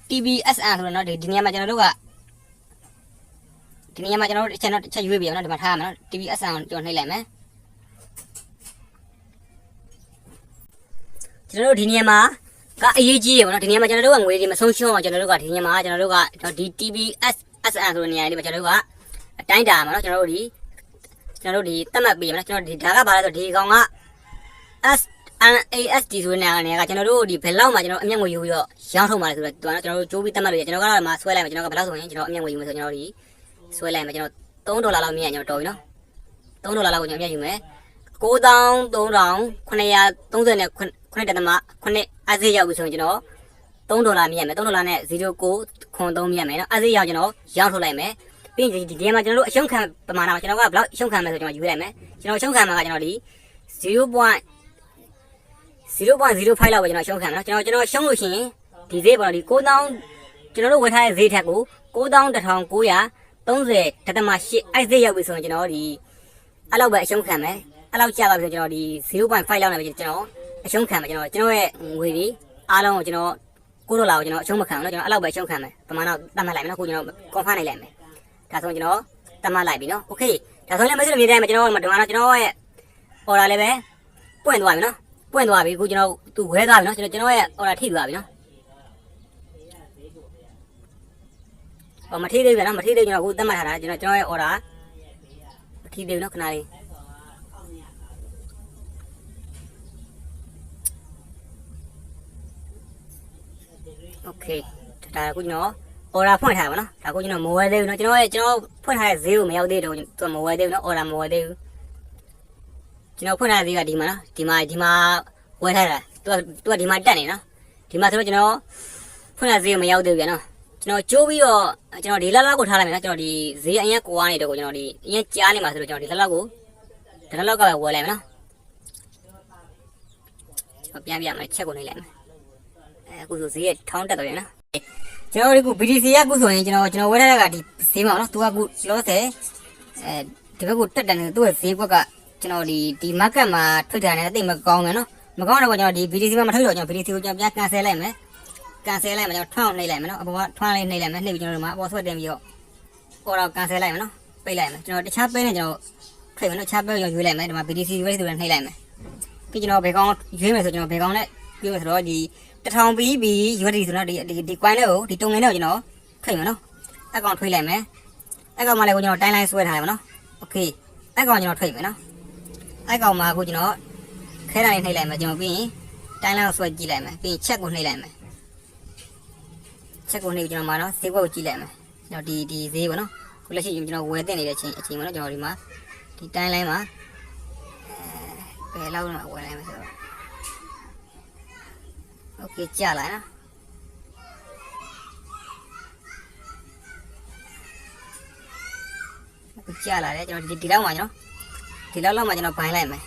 TBSN ဆိုတော့နော်ဒီညမှာကျွန်တော်တို့ကဒီညမှာကျွန်တော်တို့ချက်ရွေးပြရနော်ဒီမှာထားရမယ်နော် TBSN ကိုကျွန်တော်နှိပ်လိုက်မယ်ကျွန်တော်တို့ဒီညမှာကအရေးကြီးတယ်ပေါ့နော်ဒီညမှာကျွန်တော်တို့ကငွေတွေမဆုံးရှုံးအောင်ကျွန်တော်တို့ကဒီညမှာကျွန်တော်တို့ကဒီ TBSN ဆိုတဲ့နေရာလေးမှာကျွန်တော်တို့ကအတိုင်းတာမှာနော်ကျွန်တော်တို့ဒီသတ်မှတ်ပေးရမယ်နော်ကျွန်တော်ဒီဒါကဘာလဲဆိုဒီကောင်က SNASD ဆိုတဲ့နေရာကကျွန်တော်တို့ဒီဘယ်လောက်မှကျွန်တော်အမျက်ငွေယူပြီးတော့ရောင်းထုတ်မှာလဲဆိုတော့ကျွန်တော်တို့ကြိုးပြီးသတ်မှတ်လို့ရကျွန်တော်ကတော့မှဆွဲလိုက်မယ်ကျွန်တော်ကဘယ်လောက်ဆိုရင်ကျွန်တော်အမျက်ငွေယူမယ်ဆိုကျွန်တော်ဒီဆွဲလိုက်မယ်ကျွန်တော်$3လောက်မြင်ရကျွန်တော်တော်ပြီနော်$3လောက်ကိုကျွန်တော်အမျက်ယူမယ်93,939.9အဈေးရောက်ပြီဆိုရင်ကျွန်တော်$3မြင်ရမယ်$3နဲ့0.9 မြင်ရမယ်နော်အဈေးရောက်ကျွန်တော်ရောင်းထုတ်လိုက်မယ်ပြီးရင်ဒီမှာကျွန်တော်တို့အရှုံးခံပမာဏမှာကျွန်တော်ကဘယ်လောက်အရှုံးခံမယ်ဆိုကျွန်တော်ယူလိုက်မယ်ကျွန်တော်အရှုံးခံမှာကကျွန်တော်ဒီ0.05 လောက်ပဲကျွန်တော်ရှုံးခံမှာနော်ကျွန်တော်ရှုံးလို့ရှိရင်ဒီဈေးပေါ်တော့ဒီ9000ကျွန်တော်တို့ဝယ်ထားတဲ့ဈေးထက်ကို91,930.8အဲ့ဈေးရောက်ပြီဆိုရင်ကျွန်တော်ဒီအဲ့လောက်ပဲအရှုံးခံမယ်အဲ့လောက်ကျသွားပြီဆိုကျွန်တော်ဒီ0.5လောက်နဲ့ပဲကျွန်တော်အရှုံးခံမယ်ကျွန်တော်ရဲ့ငွေတွေအားလုံးကိုကျွန်တော်$9ကိုကျွန်တော်အရှုံးမခံဘူးเนาะကျွန်တော်အဲ့လောက်ပဲအရှုံးခံမယ်ပမာဏတတ်မှတ်လိုက်မယ်เนาะခုကျွန်တော် confirm နိုင်လိုက်မယ်ဒါဆိုရင်ကျွန်တော်တတ်မှတ်လိုက်ပြီเนาะ okay ဒါဆိုရင်လည်းမရှိလို့မြင်တိုင်းမှာကျွန်တော်ဒီမှာကျွန်တော်ရဲ့ order လည်းပဲပွင့်သွားပြီเนาะပွင့်သွားပြီခုကျွန်တော်သူဝဲသွားပြီเนาะကျွန်တော်ရဲ့ order ထိသွားပြီเนาะမထိသေးဘူးเนาะမထိသေးကျွန်တော်ခုတတ်မှတ်ထားတာကျွန်တော်ရဲ့ order မထိသေးဘူးเนาะခဏလေးโอเคဒါကကျွန်တော် order ဖွင့်ထားပါနော်ဒါကိုကျွန်တော်မဝယ်သေးဘူးเนาะကျွန်တော်ဖွင့်ထားတဲ့ဈေးကိုမရောက်သေးတော့သူမဝယ်သေးဘူးเนาะ order မဝယ်သေးဘူးကျွန်တော်ဖွင့်ထားတဲ့ဈေးကဒီမှာနော်ဒီမှာဝယ်ထားတာသူကဒီမှာတက်နေနော်ဒီမှာဆိုတော့ကျွန်တော်ဖွင့်ထားတဲ့ဈေးကိုမရောက်သေးဘူးဗျာနော်ကျွန်တော်ကြိုးပြီးတော့ကျွန်တော်ဒီလောက်ကိုထားလိုက်မယ်နော်ကျွန်တော်ဒီဈေးအရင်ကိုကနေတော့ကျွန်တော်ဒီအရင်ကြားနေမှာဆိုတော့ကျွန်တော်ဒီလောက်ကပဲဝယ်လိုက်မယ်နော်ကျွန်တော်ပြန်မယ်ချက်ကိုနှိပ်လိုက်မယ်အခုဆိုဈေးထောင်းတက်တော့ရနော်ကျွန်တော်ဒီခု BTC ကခုဆိုရင်ကျွန်တော်ဝယ်ထားတဲ့ကဒီဈေးမှာနော်သူကခုလောဆယ်ဒီဘက်ကိုတက်တယ်သူ့ရဲ့ဈေးကွက်ကကျွန်တော်ဒီ market မှာထွက်တာနဲ့အသိမကောင်းဘူးနော်မကောင်းတော့ကျွန်တော်ဒီ BTC မှာမထွက်တော့ကျွန်တော် BTC ကိုကျွန်တော်ပြန် cancel လိုက်မယ်ကျွန်တော်ထွန်းနှိပ်လိုက်မယ်နော်အပေါ်ကထွန်းလေးနှိပ်လိုက်မယ်နှိပ်ပြီးကျွန်တော်တို့မှာအပေါ်ဆွဲတင်ပြီးတော့ order cancel လိုက်မယ်နော်ပိတ်လိုက်မယ်ကျွန်တော်တခြားပဲနဲ့ကျွန်တော်ထွက်မယ်နော်တခြားပဲရွေးလိုက်မယ်ဒီမှာ BTC ရွေးဆိုတော့နှိပ်လိုက်မယ်ပြီးကျွန်တော်ဘယ်ကောင်ရွေးမယ်ဆိုကျွန်တော်ဘယ်ကောင်နဲ့ပြောမယ်ဆိုတော့ဒီ1000 BB USD ဆိုတော့ဒီ coin လေးကိုဒီတုံငင်းလေးကိုကျွန်တော်ထွက်မယ်နော်အကောင်ထွေးလိုက်မယ်အကောင်မှလည်းကိုကျွန်တော်တိုင်းလိုင်းဆွဲထားရမယ်နော်โอเคအကောင်ကျွန်တော်ထွက်မယ်နော်အကောင်မှာကိုကျွန်တော်ခဲတိုင်းနှိပ်လိုက်မယ်ကျွန်တော်ပြီးရင်တိုင်းလိုင်းကိုဆွဲကြည့်လိုက်မယ်ပြီးရင်ချက်ကိုနှိပ်လိုက်မယ်ချက်ကိုနှိပ်ကျွန်တော်မှာနော်ဈေးကွက်ကိုကြည့်လိုက်မယ်ကျွန်တော်ဒီဈေးပေါ့နော်ခုလက်ရှိကျွန်တော်ဝယ်တင်နေတဲ့အချိန်ပေါ့နော်ကျွန်တော်ဒီမှာဒီတိုင်းလိုင်းမှာဘယ်လောက်မှဝယ်လိုက်မယ်ဆိုတော့โอเคကြာလာနော်အခုကြာလာတယ်ကျွန်တော်ဒီလောက်မှာကျွန်တော်ဘိုင်းလိုက်မယ်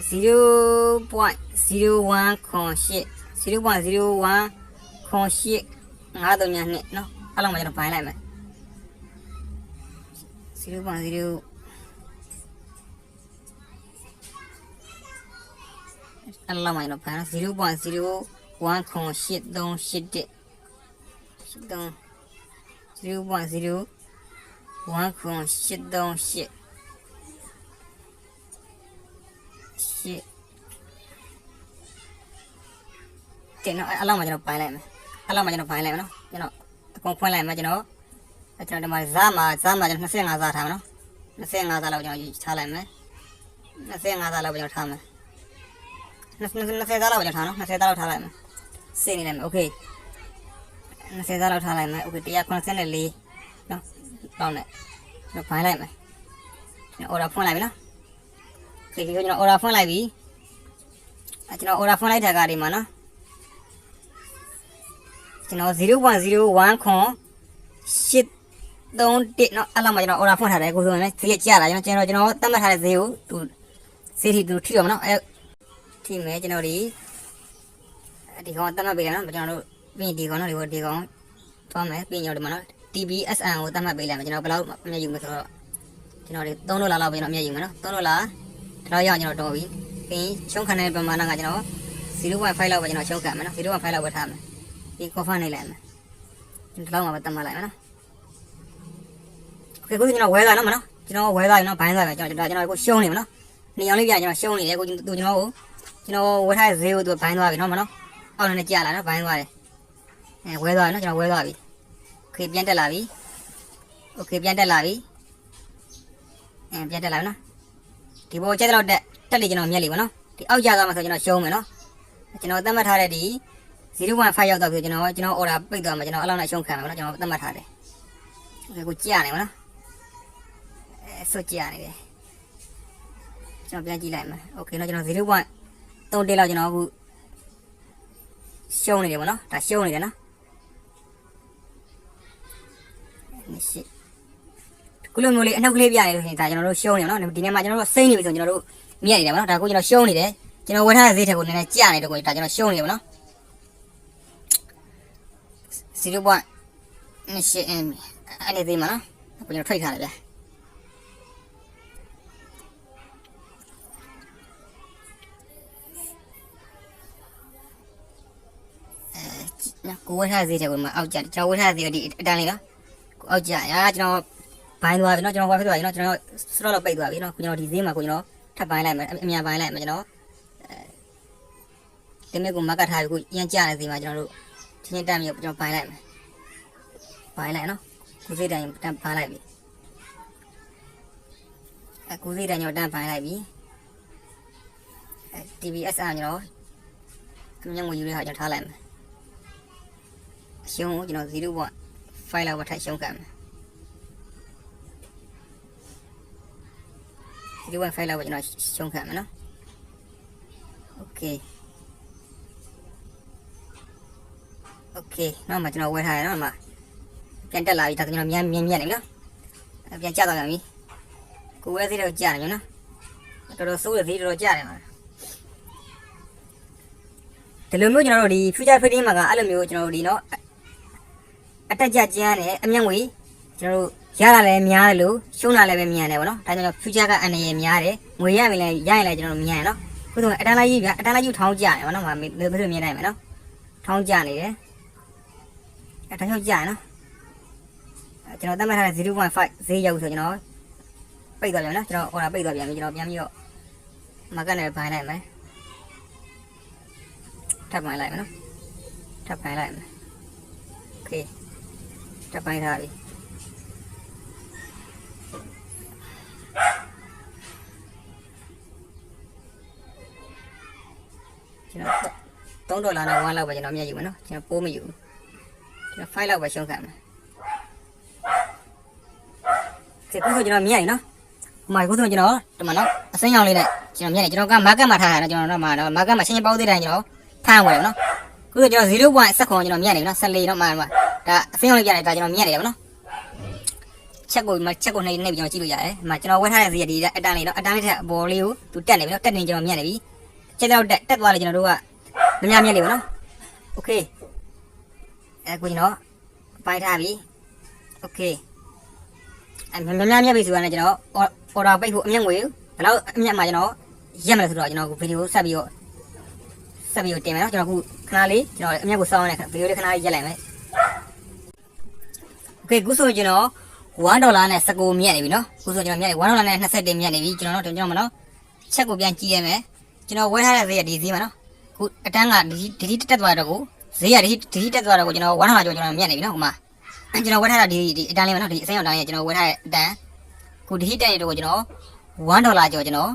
0.01.8 နော်အဲ့လောက်မှာကျွန်တော်ဘိုင်းလိုက်မယ်0.0အဲ့လောက်မှကျွန်တော်ဖမ်း0.0 1ခွန်8381 0.0 1ခွန်838 8တင်နော်အဲ့လောက်မှကျွန်တော်ပိုင်းလိုက်မယ်အဲ့လောက်မှကျွန်တော်ပိုင်းလိုက်မယ်နော်ကျွန်တော်အကုန်ဖွင့်လိုက်မယ်ကျွန်တော်ဒီမှာဇာမှာကျွန်တော်25ဇာထားမယ်နော်25ဇာလောက်ကျွန်တော်ထားလိုက်မယ်25ဇာလောက်ကျွန်တော်ထားမယ်20ဇာလောက်ကျွန်တော်ထားနော်20ဇာလောက်ထားလိုက်မယ်စိတ်နေလိုက်မယ်โอเค20ဇာလောက်ထားလိုက်မယ်โอเค194နော်တောင်းနဲ့ကျွန်တော်ပိုင်းလိုက်မယ်ကျွန်တော် order ဖွင့်လိုက်ပြီနော်โอเคကျွန်တော် order ဖွင့်လိုက်ပြီကျွန်တော် order ဖွင့်လိုက်တဲ့ကားဒီမှာနော်ကျွန်တော် 0.01 ခွန်831နော်အဲ့လောက်မှကျွန်တော် order ဖွင့်ထားတယ်ကိုဆိုရင်လည်းဈေးကျလာကျွန်တော်သတ်မှတ်ထားတဲ့ဈေးကိုသူဈေးထိသူထိတော့မနော်အဲ့ထိမယ်ကျွန်တော်ဒီကောင်သတ်မှတ်ပေးတယ်နော်ကျွန်တော်တို့ပြီးဒီကောင်နော်ဒီကောင်သွားမယ်ပြီးကျွန်တော်ဒီမှာနော် TBSN ကိုသတ်မှတ်ပေးလိုက်မယ်ကျွန်တော်ဘယ်လောက်အမြတ်ယူမလဲဆိုတော့ကျွန်တော်ဒီ$3လောက်ပဲကျွန်တော်အမြတ်ယူမယ်နော်$3ဒါတော့ရအောင်ကျွန်တော်တော်ပြီပြီးရှုံးခံတဲ့ပမာဏကကျွန်တော် 0.5 လောက်ပဲကျွန်တော်ရှုံးခံမယ်နော် 0.5 လောက်ပဲထားမယ်ပြီး cover နေလိုက်မယ်ဒီလောက်မှပဲတတ်မှတ်လိုက်မယ်နော်โอเคကိုကျွန်တော်ဝဲသွားနော်မနော်ကျွန်တော်ဝဲသွားရင်နော်ဘိုင်းသွားမယ်ကျွန်တော်ကိုရှုံးနေမယ်နော်နေအောင်လေးပြကျွန်တော်ရှုံးနေတယ်ကိုသူကျွန်တော်ဝဲထားတဲ့ဈေးကိုသူဘိုင်းသွားပြီနော်မနော်အောက်နဲ့ကြာလာနော်ဘိုင်းသွားတယ်ဝဲသွားနော်ကျွန်တော်ဝဲသွားပြီโอเคပြန်တက်လာပြီโอเคပြန်တက်လာပြီပြန်တက်လာပြီနော်ဒီဘောကျက်တော့တက်လေကျွန်တော်မြက်လေပါနော်ဒီအောက်ကျသွားမှဆိုကျွန်တော်ရှုံးမယ်နော်ကျွန်တော်သတ်မှတ်ထားတဲ့ဒီ0.5ရောက်တော့ပြီကျွန်တော် order ပိတ်သွားမှာကျွန်တော်အလောက်နဲ့ရှုံးခံမှာနော်ကျွန်တော်သတ်မှတ်ထားတယ်โอเคကိုကြာနေပါနော်ဆွတ်ကြာနေတယ်ကျွန်တော်ပြန်ကြည့်လိုက်မယ်โอเคနော်ကျွန်တော် 0.3 လောက်ကျွန်တော်အခုရှုံးနေတယ်ပေါ့နော်ဒါရှုံးနေတယ်နော်ရှိခုလိုမျိုးလေးအနှုတ်ကလေးပြနေလို့ရှိရင်ဒါကျွန်တော်တို့ရှုံးနေနော်ဒီနေ့မှာကျွန်တော်တို့စိမ့်နေပြီဆိုကျွန်တော်တို့မြက်နေတယ်ပေါ့နော်ဒါကိုကျွန်တော်ရှုံးနေတယ်ကျွန်တော်ဝယ်ထားတဲ့ဈေးထက်ကိုနည်းနည်းကြာနေတော့ကိုဒါကျွန်တော်ရှုံးနေတယ်ပေါ့နော်0.2 m အဲ့ဒီသေးမှာနော်ကိုကျွန်တော်ထိတ်ထားတယ်ဗျာကိုဝယ်ထားတဲ့ဈေးထက်ကိုမှအောက်ကျကျွန်တော်ဝယ်ထားတဲ့ဈေးဒီအတန်းလေးနော်ကိုအောက်ကျရာကျွန်တော်ဘိုင်းသွားပြီနော်ကျွန်တော်ဝယ်ဖြစ်သွားပြီနော်ကျွန်တော်စတော့ပိတ်သွားပြီနော်ကျွန်တော်ဒီဈေးမှာကိုကျွန်တော်ထပ်ပိုင်းလိုက်မယ်အမြန်ပိုင်းလိုက်မယ်ကျွန်တော်ဒီမဲ့ကိုမကတ်ထားပြီကိုရန်ကျတဲ့ဈေးမှာကျွန်တော်တို့ချင်းတက်မြေကျွန်တော်ပိုင်းလိုက်မယ်ပိုင်းလိုက်နော်ကိုဈေးတိုင်းတန်းပိုင်းလိုက်ပြီကိုဈေးတိုင်းကျွန်တော်တန်းပိုင်းလိုက်ပြီTBSN ကျွန်တော်ကမြငွေယူရဟာကျွန်တော်ထားလိုက်မယ်ရှုံးကိုကျွန်တော် 0.5 လောက်ပဲထပ်ရှုံးခံမယ် 0.5 လောက်ပဲကျွန်တော်ရှုံးခံမယ်နော်โอเคနောက်မှကျွန်တော်ဝယ်ထားရနော်မှပြန်တက်လာပြီဒါကျွန်တော်မြင်နေပြီနော်ပြန်ကျသွားပြန်ပြီကိုဝယ်သေးတော့ကြာနေပြီနော်တော်တော်ဆိုးတဲ့သေးတော်ကြာနေမှာဒီလိုမျိုးကျွန်တော်တို့ဒီ future trading မှာကအဲ့လိုမျိုးကျွန်တော်တို့ဒီနော်အတက်ကြကျန်းနဲ့အမြတ်ငွေကျွန်တော်တို့ရလာလဲများတယ်လို့ရှုံးလာလဲပဲမြန်တယ်ဗောနော်ဒါကြောင့် future ကအန်ရည်များတယ်ငွေရရင်လည်းရရင်လည်းကျွန်တော်တို့မြန်ရနော်ခုဆိုအတန်းလိုက်ကြီးဗျာအတန်းလိုက်ကြီးထောင်းကြတယ်ဗောနော်မင်းတို့မြင်နိုင်မယ်နော်ထောင်းကြနေတယ်အဲဒါကြောင့်ကြာနော်ကျွန်တော်သတ်မှတ်ထားတဲ့ 0.5 ဈေးရောက်ဆိုကျွန်တော်ပိတ်သွားပြန်နော်ကျွန်တော် order ပိတ်သွားပြန်ပြီကျွန်တော်ပြန်ပြီးတော့မကတ်နဲ့ပိုင်းလိုက်မယ်ထပ်ပိုင်းလိုက်မယ်နော်ထပ်ပိုင်းလိုက်မယ်โอเคထပ်ပိုင်းထားပြီကျွန်တော်$3နဲ့1လောက်ပဲကျွန်တော်မြတ်ယူမယ်နော်ကျွန်တော်ပိုးမယူဘူးကျွန်တော်5လောက်ပဲရှုံးခံမယ်ဒီကုသိုလ်ကျွန်တော်မြတ်ယူနော်ဟိုမှာကုသိုလ်ကျွန်တော်ဒီမှာနော်အစိမ်းရောင်လေးနဲ့ကျွန်တော်မြတ်နေကျွန်တော်က market မှာထားရတာကျွန်တော်တော့မှာ market မှာရှင်းပေါက်သေးတယ်ကျွန်တော်ဖမ်းဝင်နော်ကုသိုလ်ကျွန်တော် 0.7 ခွန်ကျွန်တော်မြတ်နေနော်14နော်မှာဒါအစိမ်းရောင်လေးပြတယ်ဒါကျွန်တော်မြတ်နေတယ်ဗောနော်ချက်ကိုနှိပ်ပြီးကျွန်တော်ကြည့်လို့ရတယ်ဒီမှာကျွန်တော်ဝယ်ထားတဲ့ဈေးကဒီအတန်းလေးနော်အတန်းလေးထက်အပေါ်လေးကိုသူတက်နေပြီနော်တက်နေကျွန်တော်မြတ်နေပြီချက်တော့တက်သွားလေကျွန်တော်တို့ကမမြတ်မြတ်လေးဗောနော်โอเคကိုကျွန်တော်ပိုင်းထားပြီโอเคမမြတ်ပြီဆိုတာနဲ့ကျွန်တော် order ပိတ်ဖို့အမြတ်ငွေဘယ်လောက်အမြတ်မှာကျွန်တော်ရက်မလဲဆိုတော့ကျွန်တော်ဗီဒီယိုဆက်ပြီးတော့ ဆက်ပြီးတင်မယ်နော်ကျွန်တော်ခုခဏလေးကျွန်တော်အမြတ်ကိုစောင်းနေဗီဒီယိုလေးခဏလေးရက်လိုက်မယ်โอเคခုဆိုကျွန်တော်$1နဲ့19မြတ်နေပြီနော်ခုဆိုကျွန်တော်မြတ်နေ$1နဲ့21မြတ်နေပြီကျွန်တော်တို့ကျွန်တော်မနော်ချက်ကိုပြန်ကြည့်ရမယ်ကျွန်တော်ဝယ်ထားတဲ့ဈေးကဒီဈေးမှာနော်ခုအတန်းကဒီတက်သွားတော့ကိုဈေးကဒီတက်သွားတော့ကိုကျွန်တော်$1ကျော်ကျွန်တော်မြတ်နေပြီနော်ဟိုမှာကျွန်တော်ဝယ်ထားတာဒီအတန်းလေးမှာနော်ဒီအစိမ်းအောင်တန်းရဲ့ကျွန်တော်ဝယ်ထားတဲ့အတန်းခုဒီတက်နေတော့ကိုကျွန်တော်$1ကျော်ကျွန်တော်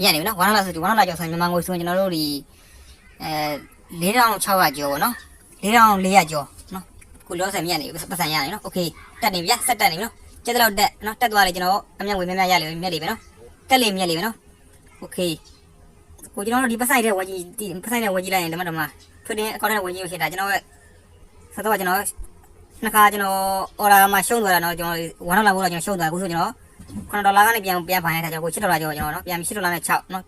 မြတ်နေပြီနော်$1ဆို$1ကျော်ဆိုမြန်မာငွေဆိုကျွန်တော်တို့ဒီ4600ကျော်ပေါ့နော်4400ကျော်နော်ခုလောဆယ်မြတ်နေပြီပတ်စံရနေနော်โอเคတက်နေပြီဆက်တက်နေပြီနော်ကျက်တော့တက်နော်တက်သွားလေကျွန်တော်အမြတ်ငွေများများရလေမြတ်လေပဲနော်တက်လေမြတ်လေပဲနော်โอเคကိုကျွန်တော်တို့ဒီပတ်ဆိုင်တဲ့ဝယ်ကြီးဒီပတ်ဆိုင်တဲ့ဝယ်ကြီးလိုက်ရင်ဓမ္မထွေးတင်အကောင့်ထဲဝယ်ကြီးကိုဖြစ်တာကျွန်တော်ရဲ့ဆက်တော့ကျွန်တော်နှစ်ခါကျွန်တော်အော်ဒါမှာရှုံးသွားတာနော်ကျွန်တော်$1လောက်ကျွန်တော်ရှုံးသွားအခုဆိုကျွန်တော်$9ကနေပြန်ဖိုင်ရတာကျွန်တော်$6ကျော်ကျွန်တော်နော်ပြန်ပြီး$6နဲ့6နော်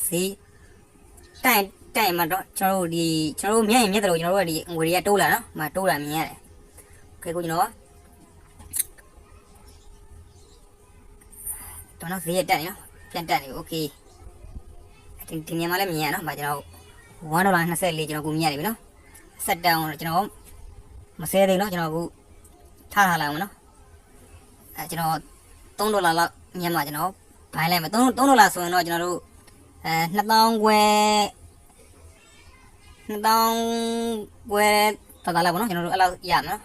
ဈေးတိုင်မှာတော့ကျွန်တော်တို့ဒီကျွန်တော်တို့မြတ်ရင်မြတ်တယ်လို့ကျွန်တော်တို့ကဒီငွေတွေကတိုးလာနော်မတိုးလာမြင်ရတယ်โอเคကိုကျွန်တော်တော့ဈေးတက်နေနော်ပြန်တက်နေโอเคဒီနေရာမှာလည်းမြင်ရနော်ကျွန်တော်$1.24ကျွန်တော်ကိုမြင်ရတယ်ပြီနော်ဆက်တောင်းကျွန်တော်မဆဲသေးနော်ကျွန်တော်အခုထားထားလိုက်အောင်နော်ကျွန်တော်$3လောက်မြင်မှာကျွန်တော်ဘိုင်းလိုက်မယ်$3ဆိုရင်တော့ကျွန်တော်တို့2000ခွဲတော်တော်လောက်ပေါ့နော်ကျွန်တော်တို့အဲ့လောက်ရမယ်နော်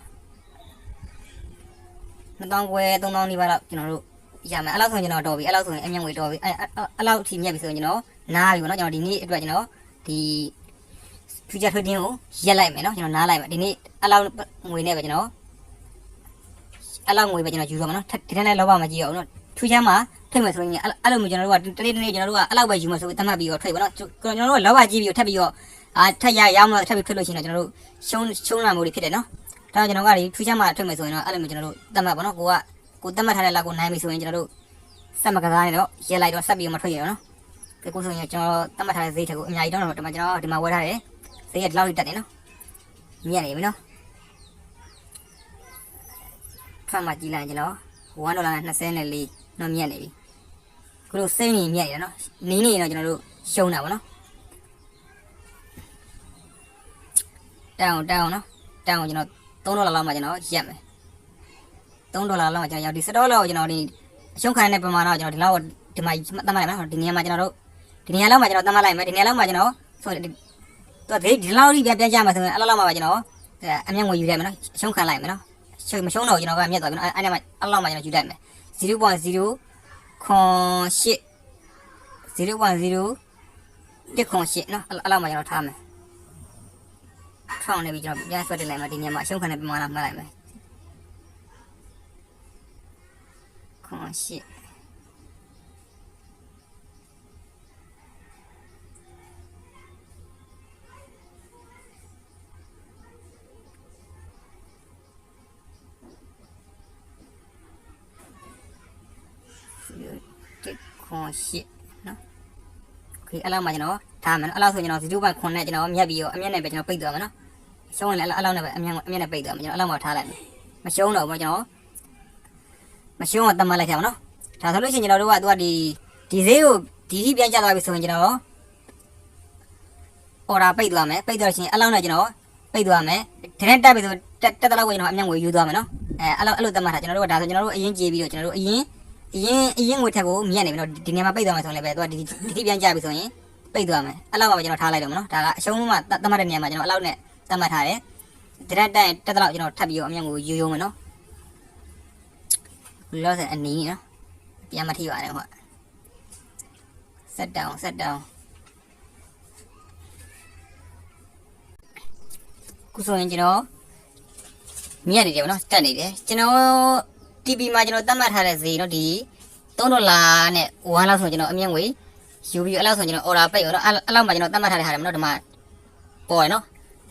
2000ခွဲ3000နီးပါးလောက်ကျွန်တော်တို့ရမယ်အဲ့လောက်ဆိုရင်ကျွန်တော်တော်ပြီအဲ့လောက်ဆိုရင်အမြတ်ငွေတော်ပြီအဲ့လောက်ထိမြတ်ပြီဆိုရင်ကျွန်တော်နားပြီပေါ့နော်ကျွန်တော်ဒီနေ့အတွက်ကျွန်တော်ဒီ future trading ကိုရက်လိုက်မယ်နော်ကျွန်တော်နားလိုက်မယ်ဒီနေ့အဲ့လောက်ငွေနဲ့ပဲကျွန်တော်အဲ့လောက်ငွေပဲကျွန်တော်ယူတော့မယ်နော်ဒီထက်နဲ့လောဘမကြည့်အောင်နော် future မှာထိတ်မယ်ဆိုရင်အဲ့လိုမျိုးကျွန်တော်တို့ကတနေ့ကျွန်တော်တို့ကအဲ့လောက်ပဲယူမယ်ဆိုပြီးတတ်မှတ်ပြီးတော့ထိတ်ပါနော်ကျွန်တော်တို့ကလောဘကြည့်ပြီးတော့ထပ်ပြီးတော့ထပ်ရအောင်တော့ထပ်ပြီးထွက်လို့ရှိရင်တော့ကျွန်တော်တို့ရှုံးလာမှုတွေဖြစ်တယ်နော်ဒါကြောင့်ကျွန်တော်ကဒီ future မှာထိတ်မယ်ဆိုရင်တော့အဲ့လိုမျိုးကျွန်တော်တို့တတ်မှတ်ပါနော်ကိုတတ်မှတ်ထားတဲ့လောက်ကိုနိုင်ပြီဆိုရင်ကျွန်တော်တို့စက်မကစားနေတော့ရက်လိုက်တော့ဆက်ပြီးမထွက်ရအောင်နော်ကိုဆိုရင်ကျွန်တော်တတ်မှတ်ထားတဲ့ဈေးထက်ကိုအများကြီးတော့ကျွန်တော်ဒီမှာဝယ်ထားတယ်ဈေးကဒီလောက်ထိတက်နေနော်မြတ်နေပြီနော်ဖတ်မှကြည့်လိုက်ကျွန်တော်$1နဲ့24နော်မြတ်နေပြီခုလိုစိမ့်နေမြတ်နေတယ်နော်နီးနေတော့ကျွန်တော်တို့ရှုံးတာပေါ့နော်တောင်းနော်တောင်းကျွန်တော်$3လောက်မှကျွန်တော်ရက်မယ်$3လောက်မှကျွန်တော်ရောက်ဒီ$7လောက်ကျွန်တော်ဒီအရှုံးခံတဲ့ပမာဏကိုကျွန်တော်ဒီလောက်ဒီမှာသတ်မှတ်လိုက်မယ်နော်ဒီနေရာမှာကျွန်တော်တို့ဒီနေရာလောက်မှာကျွန်တော်သတ်မှတ်လိုက်မယ်ဒီနေရာလောက်မှာကျွန်တော်ဆိုတော့ဒီလောက်ထိပြန်ကြမှာဆိုရင်အဲ့လောက်မှာကျွန်တော်အမြတ်ငွေယူလိုက်မယ်နော်ရှုံးခံလိုက်မယ်နော်မရှုံးတော့ကျွန်တော်ကမြတ်သွားပြီနော်အဲ့ဒါမှအဲ့လောက်မှာကျွန်တော်ယူလိုက်မယ်0.0ခွန်8 0.0 1ခွန်8နော်အဲ့လောက်မှာကျွန်တော်ထားမယ်ထောင်းနေပြီကျွန်တော်ပြန်ဆွဲတင်လိုက်မယ်ဒီနေရာမှာအရှုံးခံတဲ့ပမာဏမှတ်လိုက်မယ်ခွန်8ခွန်8နော်โอเคအဲ့လောက်မှကျွန်တော်ထားမယ်နော်အဲ့လောက်ဆိုကျွန်တော်0.9နဲ့ကျွန်တော်မြတ်ပြီးတော့အမြတ်နဲ့ပဲကျွန်တော်ပိတ်သွားမယ်နော်ရှုံးရင်လည်းအဲ့လောက်နဲ့ပဲအမြတ်နဲ့ပိတ်သွားမယ်ကျွန်တော်အဲ့လောက်မှထားလိုက်မယ်မရှုံးတော့ဘူးကျွန်တော်မရှုံးတော့တတ်မှတ်လိုက်ကြပါနော်ဒါဆိုလို့ရှိရင်ကျွန်တော်တို့ကသူကဒီဈေးကိုဒီထိပြန်ကျသွားပြီဆိုရင်ကျွန်တော်အော်ဒါပိတ်သွားမယ်ပိတ်သွားလို့ရှိရင်အဲ့လောက်နဲ့ကျွန်တော်ပိတ်သွားမယ်ဒီနေ့တက်ပြီဆိုတက်တဲ့လောက်ကိုကျွန်တော်အမြတ်ငွေယူသွားမယ်နော်အဲ့လိုတတ်မှတ်တာကျွန်တော်တို့ကဒါဆိုကျွန်တော်တို့အရင်ကြေးပြီးတော့ကျွန်တော်တို့အရင်ငွေထက်ကိုမြတ်နေပြီနော်ဒီနေရာမှာပိတ်သွားမယ်ဆိုရင်လည်းပဲသူကဒီထိပြန်ကျပြီဆိုရင်ပိတ်သွားမယ်အဲ့လောက်မှကျွန်တော်ထားလိုက်တော့မနော်ဒါကအရှုံးမှတတ်မှတ်တဲ့နေရာမှာကျွန်တော်အဲ့လောက်နဲ့တတ်မှတ်ထားတယ်ဒီရက်တက်တက်တဲ့လောက်ကျွန်တော်ထပ်ပြီးတော့အမြတ်ငွေယူမယ်နော်လောဆယ်အနီးနော်ပြန်မထိပါနဲ့ဟုတ်ဆက်တောင်းခုဆိုရင်ကျွန်တော်မြတ်နေတယ်ဗောနော်တက်နေတယ်ကျွန်တော် TP မှာကျွန်တော်တတ်မှတ်ထားတဲ့ဈေးနော်ဒီ$3နဲ့$1လောက်ဆိုကျွန်တော်အမြတ်ငွေယူပြီးအဲ့လောက်ဆိုကျွန်တော် order ပိတ်ရောနော်အဲ့လောက်မှကျွန်တော်တတ်မှတ်ထားတဲ့ဟာတွေမနော်ဒီမှာပေါ်ရနော်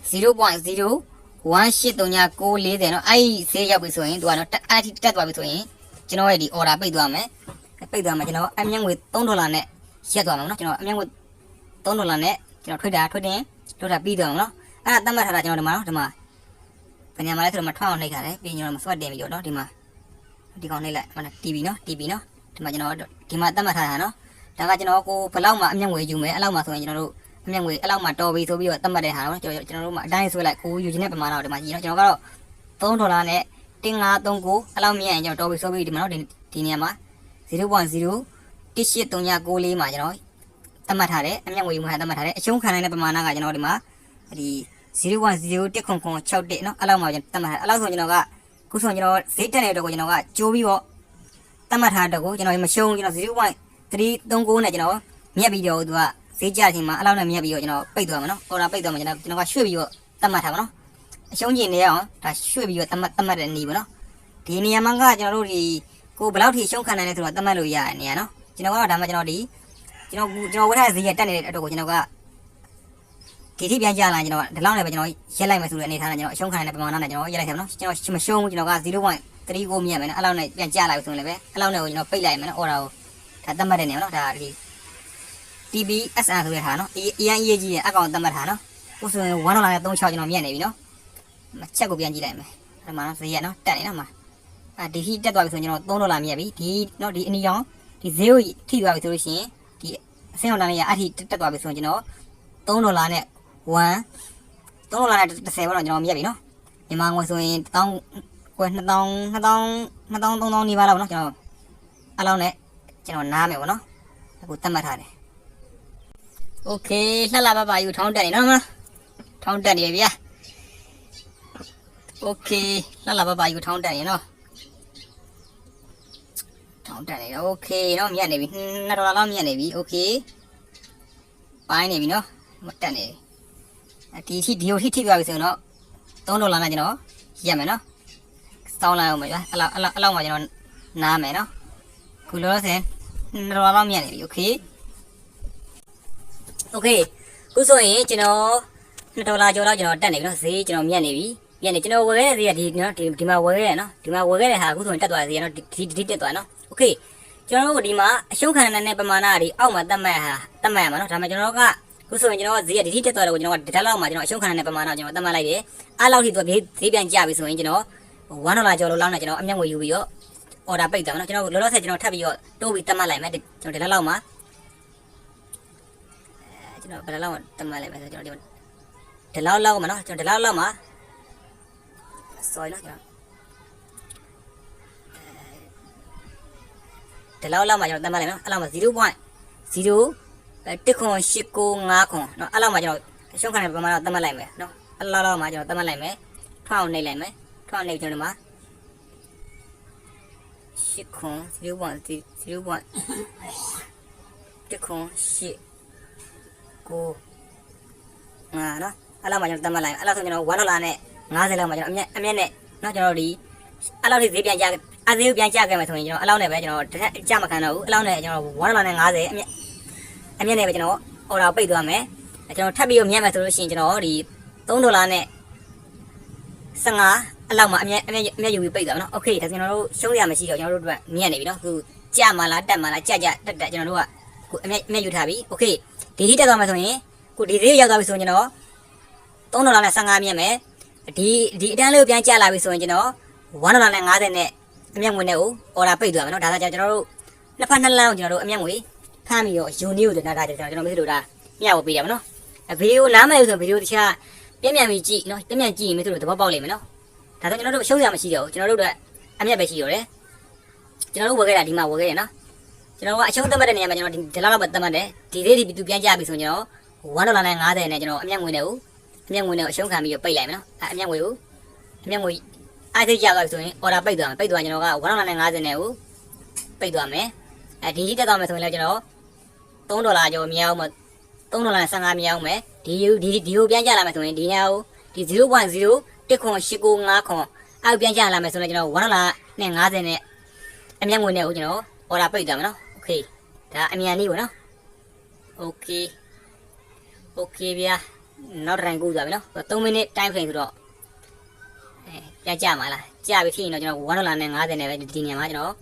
0.0183940နော်အဲ့ဈေးရောက်ပြီဆိုရင်သူကနော်အဲ့ဒီတက်သွားပြီဆိုရင်ကျွန်တော်ရဲ့ဒီ order ပိတ်သွားမယ်ကျွန်တော်အမြတ်ငွေ$3နဲ့ရက်သွားမှာနော်ကျွန်တော်အမြတ်ငွေ$3နဲ့ကျွန်တော်ထွေးတင်လို့တာပြီးသွားမှာနော်အဲ့ဒါတတ်မှတ်ထားတာကျွန်တော်ဒီမှာနော်ဒီမှာဘယ်ညမှာလဲဆိုတော့မထွန်းအောင်နှိပ်ထားတယ်ပြီးကျွန်တော်မဆွတ်တင်ပြီးတော့နော်ဒီမှာဒီကောင်နှိပ်လိုက်မနော် TV နော်ဒီမှာကျွန်တော်ဒီမှာတတ်မှတ်ထားတာနော်ဒါကကျွန်တော်ကိုဘယ်လောက်မှအမြတ်ငွေယူမယ်အဲ့လောက်မှဆိုရင်ကျွန်တော်တို့ အမြတ်ငွေအဲ့လောက်မှတော်ပြီဆိုပြီးတော့သတ်မှတ်တဲ့ဟာနော်ကျွန်တော်တို့မှအတိုင်းဆွဲလိုက်ကိုယူခြင်းတဲ့ပမာဏတော့ဒီမှာကြီးနော်ကျွန်တော်ကတော့$3နဲ့1539အဲ့လောက်မြင်ရင်ကျွန်တော်တော်ပြီဆိုပြီးဒီမှာနော်ဒီနေရာမှာ0.01839မှာကျွန်တော်သတ်မှတ်ထားတယ်အမြတ်ငွေယူမှာသတ်မှတ်ထားတယ်အရှုံးခံနိုင်တဲ့ပမာဏကကျွန်တော်ဒီမှာဒီ0.01961နော်အဲ့လောက်မှာကျွန်တော်သတ်မှတ်ထားတယ်အဲ့လောက်ဆိုကျွန်တော်ကခုဆိုကျွန်တော်ဈေးတက်နေတဲ့တော့ကိုကျွန်တော်ကကြိုးပြီးတော့သတ်မှတ်ထားတဲ့ကိုကျွန်တော်မရှုံးကျွန်တော်0.339နဲ့ကျွန်တော်မြက်ပြီးတော့သူကဈေးကျချိန်မှာအဲ့လောက်နဲ့မြက်ပြီးတော့ကျွန်တော်ပိတ်သွားမှာနော်အော်ဒါပိတ်သွားမှာကျွန်တော်ကရွှေ့ပြီးတော့သတ်မှတ်ထားပါနော်အရှုံးကျင်နေရအောင်ဒါရွှေ့ပြီးတော့သတ်မှတ်တဲ့နေပါနော်ဒီနေရာမှာကကျွန်တော်တို့ဒီကိုဘယ်လောက်ထိရှုံးခံနိုင်လဲဆိုတော့သတ်မှတ်လို့ရတဲ့နေရာနော်ကျွန်တော်ကတော့ဒါမှကျွန်တော်ဒီကျွန်တော်ဝတ်ထားတဲ့ဈေးရတက်နေတဲ့အတွက်ကိုကျွန်တော်ကဒီထိပြန်ကြလာကျွန်တော်ဒီလောက်နဲ့ပဲကျွန်တော်ရက်လိုက်မယ်ဆိုတဲ့အနေထားနဲ့ကျွန်တော်အရှုံးခံနိုင်တဲ့ပမာဏနဲ့ကျွန်တော်ရက်လိုက်တယ်နော်ကျွန်တော်မရှုံးဘူးကျွန်တော်က0.39မြတ်မယ်နော်အဲ့လောက်နဲ့ပြန်ကြလာပြီဆိုရင်လည်းပဲအဲ့လောက်နဲ့ကိုကျွန်တော်ပိတ်လိုက်မယ်နော်အော်ဒါကိုဒါသတ်မှတ်တဲ့နေရာနော်ဒါဒီ TBSR ဆိုတဲ့ဟာနော်အရင်ရေးကြီးရဲ့အကောင့်သတ်မှတ်တာနော်ဥဆိုရင်$1နဲ့36ကျွန်တော်မြတ်နေပြီနော်ချက်ကိုပြန်ကြည့်လိုက်မယ်အဲ့မှာနော်ဈေးရနော်တက်နေနော်မှာဒီထိတက်သွားပြီဆိုရင်ကျွန်တော်$3မြတ်ပြီဒီနော်ဒီအနီရောင်ဒီဈေးကိုထိသွားပြီဆိုလို့ရှိရင်ဒီအဆင်းအောင်တန်းလေးရအထိတက်သွားပြီဆိုရင်ကျွန်တော်$3နဲ့$1နဲ့30ပေါ့နော်ကျွန်တော်မြတ်ပြီနော်မြန်မာငွေဆိုရင်1000ကွယ်2000နီးပါးလောက်နော်ကျွန်တော်အဲ့လောက်နဲ့ကျွန်တော်နားမယ်ပေါ့နော်အခုသတ်မှတ်ထားတယ်โอเคလှလှပပယူထောင်းတက်နေနော်မထောင်းတက်နေပြီဗျာโอเคလှလှပပယူထောင်းတက်နေနော်ထောင်းတက်နေโอเคနော်မြတ်နေပြီ$2လောက်မြတ်နေပြီโอเคပိုင်းနေပြီနော်မတက်နေဒီဒီကိုထိပြပြီဆိုရင်တော့$3နဲ့ကျွန်တော်ရက်မယ်နော်စောင်းလိုက်အောင်ပါဗျာအဲ့လောက်မှကျွန်တော်နားမယ်နော်ခုလောဆယ်$2လောက်မြတ်နေပြီโอเคခုဆိုရင်ကျွန်တော်$2ကျော်လောက်ကျွန်တော်တက်နေပြီနော်ဈေးကျွန်တော်မြတ်နေပြီမြတ်နေကျွန်တော်ဝယ်ခဲ့တဲ့ဈေးကဒီနော်ဒီမှာဝယ်ခဲ့ရနော်ဒီမှာဝယ်ခဲ့တဲ့ဟာအခုဆိုရင်တက်သွားတဲ့ဈေးကနော်ဒီတက်သွားနော်โอเคကျွန်တော်တို့ဒီမှာအရှုံးခံနိုင်တဲ့ပမာဏတွေအောက်မှာတက်မှတ်ရမှာနော်ဒါမှကျွန်တော်ကခုဆိုရင်ကျွန်တော်ဈေးကဒီတက်သွားတယ်ကိုကျွန်တော်ကဒီလောက်မှာကျွန်တော်အရှုံးခံနိုင်တဲ့ပမာဏကိုကျွန်တော်တက်မှတ်လိုက်တယ်အားလောက်ထိသူဈေးပြန်ကျပြီဆိုရင်ကျွန်တော်$1ကျော်လောက်နဲ့ကျွန်တော်အမြတ်ငွေယူပြီးတော့အော်ဒါပိတ်သွားမယ်နော်ကျွန်တော်လောလောဆယ်ကျွန်တော်ထပ်ပြီးတော့တိုးပြီးတက်မှတ်လိုက်မယ်ကျွန်တော်ဒီလောက်မှာကျွန်တော်ဘယ်လောက်တက်မှတ်လိုက်မယ်ဆိုကျွန်တော်ဒီလောက်မှာနော်ကျွန်တော်ဒီလောက်မှာ sorry နော်ကျွန်တော်ဒီလောက်မှာကျွန်တော်တက်မှတ်လိုက်နော်အဲ့လောက်မှာ0.0 1.895နော်အဲ့လောက်မှာကျွန်တော်ရှုံးခံတဲ့ပမာဏတက်မှတ်လိုက်မယ်နော်အဲ့လောက်မှာကျွန်တော်တက်မှတ်လိုက်မယ်ထောင်းနှိပ်လိုက်မယ်ထောင်းနှိပ်ကျွန်တော်ဒီမှာ0.0.1.8နော်အဲ့လောက်မှာကျွန်တော်တက်မှတ်လိုက်အဲ့လောက်ဆိုကျွန်တော်$1နဲ့50လောက်မှာကျွန်တော်အမြတ်နဲ့နော်ကျွန်တော်ဒီအဲ့လောက်ထိဈေးပြန်ကျဈေးကိုပြန်ကျခဲ့မယ်ဆိုရင်ကျွန်တော်အဲ့လောက်နဲ့ပဲကျွန်တော်ကြမခံတော့ဘူးအဲ့လောက်နဲ့ကျွန်တော်$1နဲ့50အမြတ်နဲ့ပဲကျွန်တော်အော်ဒါပိတ်သွားမယ်ကျွန်တော်ထပ်ပြီးတော့မြတ်မယ်ဆိုလို့ရှိရင်ကျွန်တော်ဒီ$3နဲ့15အဲ့လောက်မှာအမြတ်ယူပြီးပိတ်သွားမယ်နော်โอเคဒါကျွန်တော်တို့ရှုံးရမရှိတော့ကျွန်တော်တို့အတွက်မြတ်နေပြီနော်ခုကြမှာလားတက်မှာလားကြတက်ကျွန်တော်တို့ကခုအမြတ်ယူထားပြီโอเคဒီထိတက်သွားမယ်ဆိုရင်ခုဒီဈေးရောက်သွားပြီဆိုရင်ကျွန်တော်$3နဲ့15မြတ်မယ်ဒီအတန်းလေးကိုပြန်ကျလာပြီဆိုရင်ကျွန်တော်$1နဲ့50နဲ့အမြတ်ငွေနဲ့ကိုအော်ဒါပိတ်သွားမယ်နော်ဒါဆိုကျွန်တော်တို့နှစ်ဖက်နှစ်လမ်းကိုကျွန်တော်တို့အမြတ်ငွေဖမ်းပြီးတော့ယူနီကိုဒါကျွန်တော်မေးလို့ဒါမျှဝေပေးရမယ်နော်ဗီဒီယိုနားမယ်ဆိုဗီဒီယိုတခြားပြန်ပြီးကြည့်နော်ပြန်ကြည့်ရင်မေးလို့သဘောပေါက်လိမ့်မယ်နော်ဒါဆိုကျွန်တော်တို့ရှုံးရမရှိတော့ဘူးကျွန်တော်တို့အတွက်အမြတ်ပဲရှိတော့တယ်ကျွန်တော်တို့ဝယ်ခဲ့တာဒီမှာဝယ်ခဲ့တယ်နော်ကျွန်တော်ကအရှုံးသတ်မှတ်တဲ့နေရာမှာကျွန်တော်ဒီလောက်ပဲသတ်မှတ်တယ်ဒီလေးဒီသူပြန်ကြပြီဆိုရင်ကျွန်တော်$1နဲ့50နဲ့ကျွန်တော်အမြတ်ငွေနဲ့ကိုအရှုံးခံပြီးတော့ပိတ်လိုက်မယ်နော်အမြတ်ငွေအားစိတ်ကြသွားပြီဆိုရင်အော်ဒါပိတ်သွားမယ်ပိတ်သွားကျွန်တော်က$1နဲ့50နဲ့ကိုပိတ်သွားမယ်ဒီကြီးတက်သွားမယ်ဆိုရင်လည်းကျွန်တော်$3ကျော်မြောက်မှာ$3နဲ့15မြောက်မယ်ဒီကိုပြန်ကြလာမယ်ဆိုရင်ဒီညာကိုဒီ 0.0.1.895အောက်ပြန်ကြလာမယ်ဆိုရင်ကျွန်တော်$1နဲ့50နဲ့အမြတ်ငွေနဲ့ကိုကျွန်တော်အော်ဒါပိတ်သွားမယ်နော်โอเคဒါအမြန်လေးပေါ့နော်โอเคဗျာနောက်တစ်တိုင်းကူးသွားပြီနော်3မိနစ်တိုင်းဖရမ်ဆိုတော့ပြန်ကြမှာလားကြပြီဖြစ်ရင်တော့ကျွန်တော်$1နဲ့50နဲ့ပဲဒီနေရာမှာကျွန်တော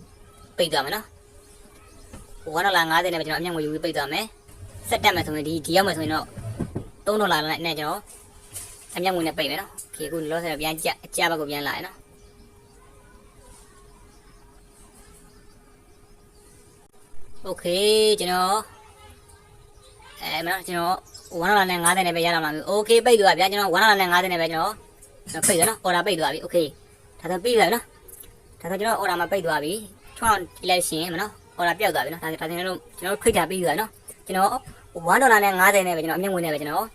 ်ပိတ်သွားမယ်နော်$1နဲ့50နဲ့ပဲကျွန်တော်အမြတ်ငွေယူပြီးပိတ်သွားမယ်ဆက်တက်မယ်ဆိုရင်ဒီရောက်မယ်ဆိုရင်တော့$3နဲ့ကျွန်တော်အမြတ်ငွေနဲ့ပိတ်မယ်နော်โอเคအခုလောဆယ်ပြန်ကြဘက်ကိုပြန်လာရနော်โอเคကျွန်တော်မနော်ကျွန်တော် $1နဲ့50နဲ့ပဲရလာမှာမျိုးโอเคပိတ်သွားဗျာကျွန်တော်$1နဲ့50နဲ့ပဲကျွန်တော်ပိတ်တယ်နော် order ပိတ်သွားပြီโอเคဒါဆိုပြီးပြီနော်ဒါဆိုကျွန်တော် order မှာပိတ်သွားပြီထွန်းလိုက်ရှင်မနော် order ပြောက်သွားပြီနော်ဒါကျွန်တော်ခိတ်တာပြီးသွားနော်ကျွန်တော်$1နဲ့50နဲ့ပဲကျွန်တော်အမြင့်ဝင်နဲ့ပဲကျွန်တော်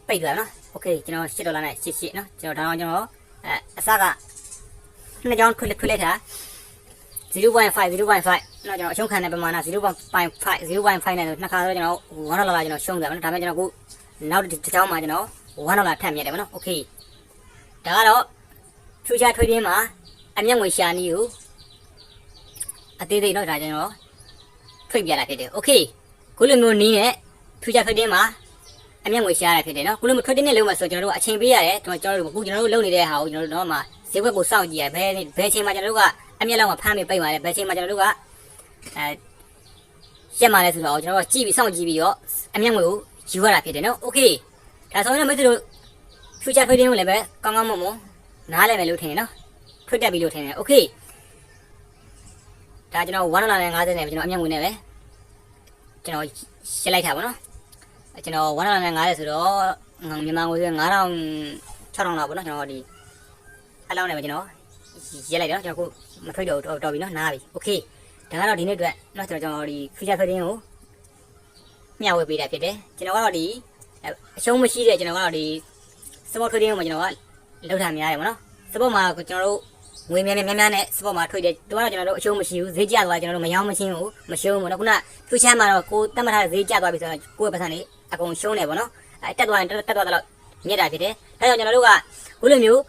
ပိတ်သွားနော်โอเคကျွန်တော်$8နဲ့88နော်ကျွန်တော်ဒါတော့ကျွန်တော်အစကနှစ်ကြောင်းခွတ်လိုက်တာ0.5 နော်ကျွန်တော်အရှုံးခံတဲ့ပမာဏ0.5 နဲ့နှစ်ခါတော့ကျွန်တော်$1ကျွန်တော်ရှုံးသွားမယ်နော်ဒါပေမဲ့ကျွန်တော်ခုနောက်တစ်ကြောင်းမှာကျွန်တော်$1ထပ်မြတ်တယ်ဗောနော်โอเคဒါကတော့ထူးခြားထွေးတင်းမှာအမျက်ငွေရှာနည်းကိုအသေးသေးတော့ဒါကျွန်တော်ထွေးပြတာဖြစ်တယ်โอเคခုလိုမျိုးနည်းနဲ့ထူးခြားထွေးတင်းမှာအမျက်ငွေရှာရတာဖြစ်တယ်နော်ခုလိုမျိုးထွေးတင်းနဲ့လုံးမှာဆိုကျွန်တော်တို့အချိန်ပေးရတယ်ကျွန်တော်တို့လုပ်နေတဲ့ဟာကိုကျွန်တော်တို့တော့မှဈေးဘက်ကိုစောင့်ကြည့်ရဘယ်အချိန်မှာကျွန်တော်တို့ကအမျက်လောက်မှာဖမ်းပြီးပိတ်ပါတယ်ဘယ်အချိန်မှာကျွန်တော်တို့ကရက်မှာလဲဆိုတော့ကျွန်တော်တို့ကြည့်ပြီးစောင့်ကြည့်ပြီးတော့အမျက်ငွေကိုယူရတာဖြစ်တယ်နော်โอเคဒါဆိုရင်မိတ်ဆွေတို့ထူးခြားထွေးတင်းကိုလည်းပဲကောင်းကောင်းမွန်မွန်နားလည်မယ်လို့ထင်တယ်နော်ထွတ်တက်ပြီလို့ထင်တယ်โอเคဒါကျွန်တော်$1နဲ့50နဲ့ကျွန်တော်အမျက်ငွေနဲ့ပဲကျွန်တော်ရှင်းလိုက်တာပေါ့နော်ကျွန်တော်$1နဲ့50ဆိုတော့မြန်မာငွေဆို$9,000 6,000လောက်ပေါ့နော်ကျွန်တော်ဒီအလောင်းနဲ့ပဲကျွန်တော်ရေးလိုက်တော့ကျွန်တော်ခုမထွေးတော့တော်ပြီနော်နားပြီโอเคဒါကတော့ဒီနေ့အတွက်နော်ကျွန်တော်ဒီ feature trading ကိုမျှဝေပေးတာဖြစ်တယ်ကျွန်တော်ကတော့ဒီအရှုံးမရှိတဲ့ကျွန်တော်ကတော့ဒီ spot trading ကိုကျွန်တော်ကလောက်တာများတယ်ပေါ့နော် spot မှာကျွန်တော်တို့ငွေများနဲ့ spot မှာထွေးတယ်တော့ကျွန်တော်တို့အရှုံးမရှိဘူးဈေးကျသွားကျွန်တော်တို့မရောင်းမချင်းဘူးမရှုံးဘူးနော်ခုန future မှာတော့ကိုတတ်မှတ်ထားတဲ့ဈေးကျသွားပြီဆိုတော့ကိုယ့်ရဲ့ပတ်စံလေးအကုန်ရှုံးတယ်ပေါ့နော်တက်သွားရင်တက်သွားတော့မြက်တာဖြစ်တယ်ဒါကြောင့်ကျွန်တော်တို့ကခုလိုမျိုး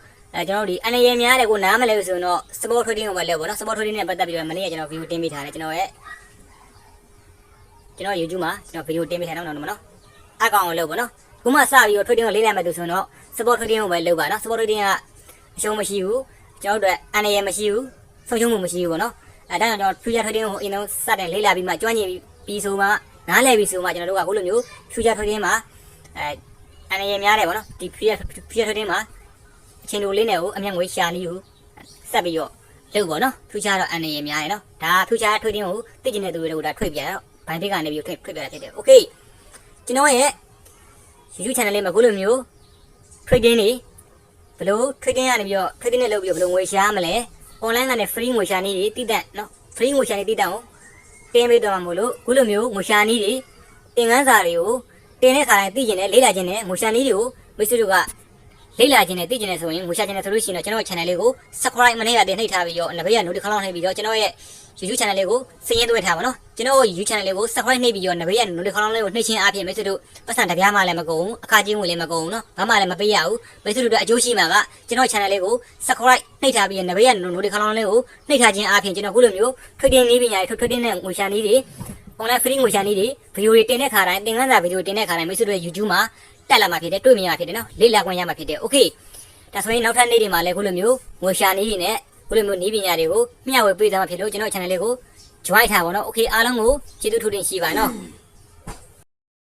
ကျွန်တော်ဒီအနေရများတဲ့ကိုနားမလဲဆိုတော့ sport trading ကိုပဲလုပ်ပေါ့နော် sport trading နဲ့ပတ်သက်ပြီးတော့မနေ့ကကျွန်တော် video တင်ပေးထားတယ်ကျွန်တော် YouTube မှာကျွန်တော် video တင်ပေးထားတော့နော်အကောင်ကိုလုပ်ပေါ့နော်ခုမှစပြီးတော့ trading ကိုလေ့လာမယ်ဆိုတော့ sport trading ကိုပဲလုပ်ပါနော် sport trading ကအရှုံးမရှိဘူးကျွန်တော်တို့အနေရမရှိဘူးဆုံးရှုံးမှုမရှိဘူးပေါ့နော်ဒါကြောင့်ကျွန်တော် future trading ကိုအရင်ဆုံးစတင်လေ့လာပြီးမှကျွမ်းကျင်ပြီးဆိုမှနားလည်ပြီးဆိုမှကျွန်တော်တို့ကခုလိုမျိုး future trading မှာအနေရများတယ်ပေါ့နော်ဒီ future trading မှာအချင်းတို့လေးနဲ့ကိုအမျက်ငွေရှာနည်းကိုဆက်ပြီးတော့လုပ်ပေါ့နော်ထူးခြားတော့အနေရများတယ်နော်ဒါထူးခြားထွေးတင်းကိုသိကျင်တဲ့သူတွေကိုဒါထွေးပြတော့ဘိုင်းတိတ်ကနေပြီးထွေးပြတာဖြစ်တယ်โอเคကျွန်တော်ရဲ့ YouTube channel လေးမှာခုလိုမျိုး trading တွေဘယ်လို trading ရနေပြီးတော့ trading နဲ့လုပ်ပြီးတော့ဘယ်လိုငွေရှာမလဲ online ကနေ free ငွေရှာနည်းတွေတည်တတ်နော် free ငွေရှာနည်းတည်တတ်ကိုတင်ပေးတော့မှာမို့လို့ခုလိုမျိုးငွေရှာနည်းတွေသင်ခန်းစာတွေကိုတင်တဲ့ခါတိုင်းသိကျင်တဲ့လေ့လာခြင်းနဲ့ငွေရှာနည်းတွေကိုမိတ်ဆွေတို့ကလေ့လာခြင်းနဲ့သိကျင်နေဆိုရင်ငွေရှာခြင်းနဲ့ဆိုလို့ရှိရင်တော့ကျွန်တော်ရဲ့ channel လေးကို subscribe မနေ့ကတင်နှိပ်ထားပြီးတော့နဘေးက notification နှိပ်ပြီးတော့ကျွန်တော်ရဲ့ YouTube channel လေးကိုစည်ရင်းသွင်းထားပါနော်ကျွန်တော်ရဲ့ YouTube channel လေးကို subscribe နှိပ်ပြီးတော့နဘေးက notification လေးကိုနှိပ်ခြင်းအပြင်မိတ်ဆွေတို့ပတ်စံတပြားမှလည်းမကုန်ဘူးအခါချင်းဝင်လည်းမကုန်ဘူးနော်ဘာမှလည်းမပေးရဘူးမိတ်ဆွေတို့အကျိုးရှိမှာကကျွန်တော် channel လေးကို subscribe နှိပ်ထားပြီးနဘေးက notification လေးကိုနှိပ်ထားခြင်းအပြင်ကျွန်တော်ခုလိုမျိုး trading နည်းပညာတွေ trading နဲ့ငွေရှာနည်းတွေ online free ငွေရှာနည်းတွေဗီဒီယိုတွေတင်တဲ့ခါတိုင်းသင်ခန်းစာဗီဒီယိုတင်တဲ့ခါတိုင်းမိတ်ဆွေတို့ရဲ့ YouTube မှာတက်လာမှာဖြစ်တယ်တွေ့မြင်မှာဖြစ်တယ်နော်လေ့လာခွင့်ရမှာဖြစ်တယ် okay ဒါဆိုရင်နောက်ထပ်နေ့တွေမှာလည်းခုလိုမျိုးငွေရှာနည်းတွေနဲ့ခုလိုမျိုးနည်းပညာတွေကိုမျှဝေပေးသွားမှာဖြစ်လို့ကျွန်တော် channel လေးကို join ထားပါတော့ okay အားလုံးကိုကျေးဇူးထူးတင်ရှိပါနော်